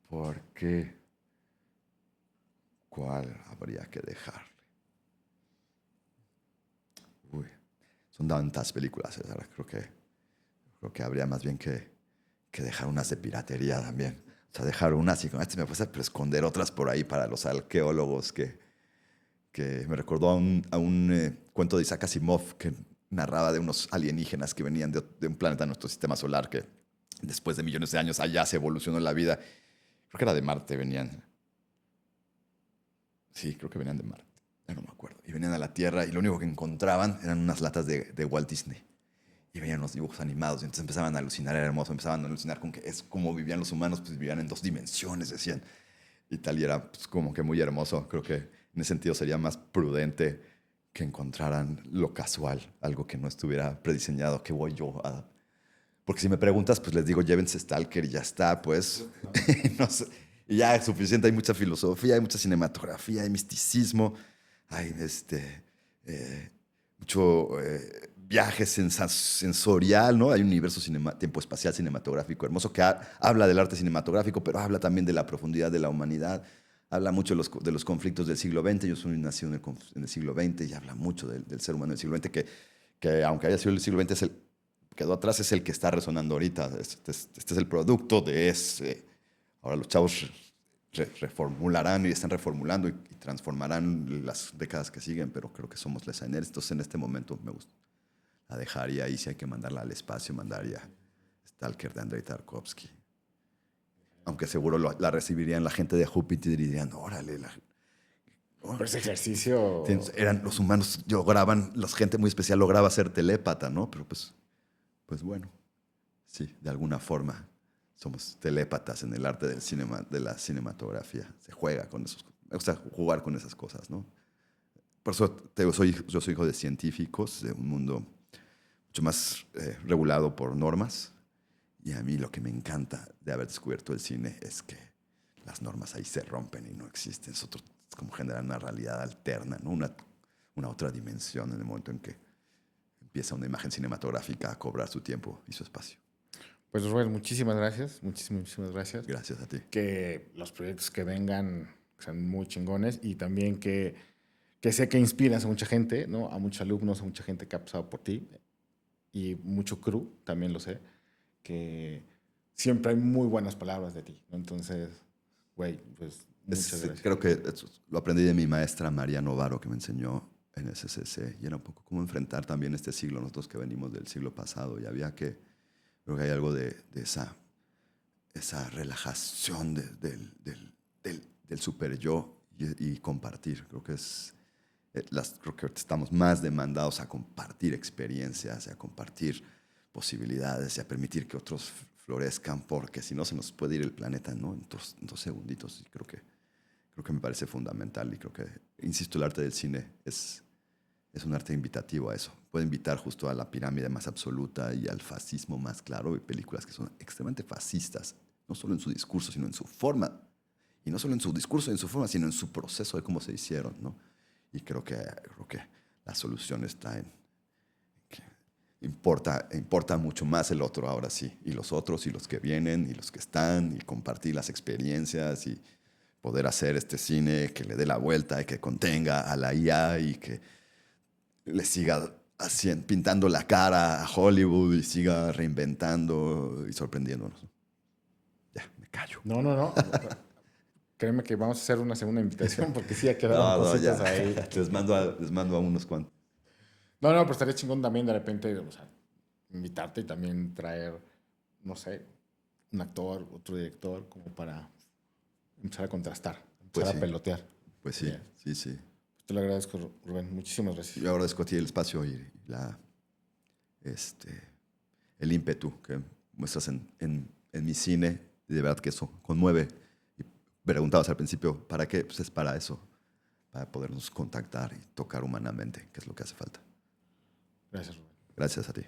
¿Por qué? ¿Cuál habría que dejarle? Uy, son tantas películas, César. Creo que habría más bien que dejar unas de piratería también. O sea, dejar unas y con este me puse, pero esconder otras por ahí para los arqueólogos que me recordó a un cuento de Isaac Asimov que narraba de unos alienígenas que venían de un planeta de nuestro sistema solar que después de millones de años allá se evolucionó la vida. Creo que era de Marte, venían. Sí, creo que venían de Marte. Ya no me acuerdo. Y venían a la Tierra y lo único que encontraban eran unas latas de Walt Disney. Y veían los dibujos animados. Y entonces empezaban a alucinar, era hermoso. Empezaban a alucinar con que es como vivían los humanos, pues vivían en 2 dimensiones, decían. Y tal, y era pues, como que muy hermoso. Creo que en ese sentido sería más prudente que encontraran lo casual, algo que no estuviera prediseñado. ¿Qué voy yo a...? Porque si me preguntas, pues les digo, llévense Stalker y ya está, pues. No sé. Y ya es suficiente, hay mucha filosofía, hay mucha cinematografía, hay misticismo, hay mucho viaje sensorial, ¿no? Hay un universo tiempo espacial cinematográfico hermoso que habla del arte cinematográfico, pero habla también de la profundidad de la humanidad. Habla mucho de los conflictos del siglo XX. Yo soy nacido en el siglo XX y habla mucho del ser humano del siglo XX, que aunque haya sido el siglo XX, quedó atrás, es el que está resonando ahorita. Este es el producto de ese. Ahora los chavos reformularán y están reformulando y transformarán las décadas que siguen, pero creo que somos les Entonces, en este momento me gusta. La dejaría ahí, si hay que mandarla al espacio, mandaría Stalker de Andrei Tarkovsky. Aunque seguro la recibirían la gente de Júpiter y dirían, órale, Pero ese ejercicio... eran los humanos, la gente muy especial lograba ser telépata, ¿no? Pero pues bueno, sí, de alguna forma somos telépatas en el arte del cinema, de la cinematografía. Se juega con esos, me gusta jugar con esas cosas, ¿no? Por eso te digo, yo soy hijo de científicos, de un mundo mucho más regulado por normas. Y a mí lo que me encanta de haber descubierto el cine es que las normas ahí se rompen y no existen. Es como generar una realidad alterna, ¿no? Una otra dimensión en el momento en que empieza una imagen cinematográfica a cobrar su tiempo y su espacio. Pues Rubén, muchísimas gracias. Muchísimas gracias. Gracias a ti. Que los proyectos que vengan sean muy chingones y también que sé que inspiras a mucha gente, ¿no? A muchos alumnos, a mucha gente que ha pasado por ti y mucho crew, también lo sé, que siempre hay muy buenas palabras de ti, ¿no? Entonces, güey, pues muchas gracias. Creo que lo aprendí de mi maestra María Novaro, que me enseñó en SCC, y era un poco cómo enfrentar también este siglo, nosotros que venimos del siglo pasado, y creo que hay algo de esa relajación del super yo y compartir. Creo que creo que estamos más demandados a compartir experiencias, a compartir posibilidades y a permitir que otros florezcan, porque si no se nos puede ir el planeta, ¿no? En 2 segunditos. Y creo que me parece fundamental y creo que, insisto, el arte del cine es un arte invitativo a eso. Puede invitar justo a la pirámide más absoluta y al fascismo más claro. Hay películas que son extremadamente fascistas, no solo en su discurso, sino en su forma. Y no solo en su discurso y en su forma, sino en su proceso de cómo se hicieron, ¿no? Y creo que la solución está en que importa mucho más el otro ahora sí. Y los otros y los que vienen y los que están y compartir las experiencias y poder hacer este cine que le dé la vuelta y que contenga a la IA y que le siga pintando la cara a Hollywood y siga reinventando y sorprendiéndonos. Ya, me callo. No. Créeme que vamos a hacer una segunda invitación porque sí ha quedado cositas ahí. Les mando a unos cuantos. No, pero estaría chingón también de repente, o sea, invitarte y también traer, no sé, un actor, otro director, como para empezar a contrastar, empezar a pelotear. Pues sí, sí. Te lo agradezco, Rubén. Muchísimas gracias. Yo agradezco a ti el espacio y el ímpetu que muestras en mi cine. Y de verdad que eso conmueve. Y preguntabas al principio, ¿para qué? Pues es para eso, para podernos contactar y tocar humanamente, que es lo que hace falta. Gracias, Rubén. Gracias a ti.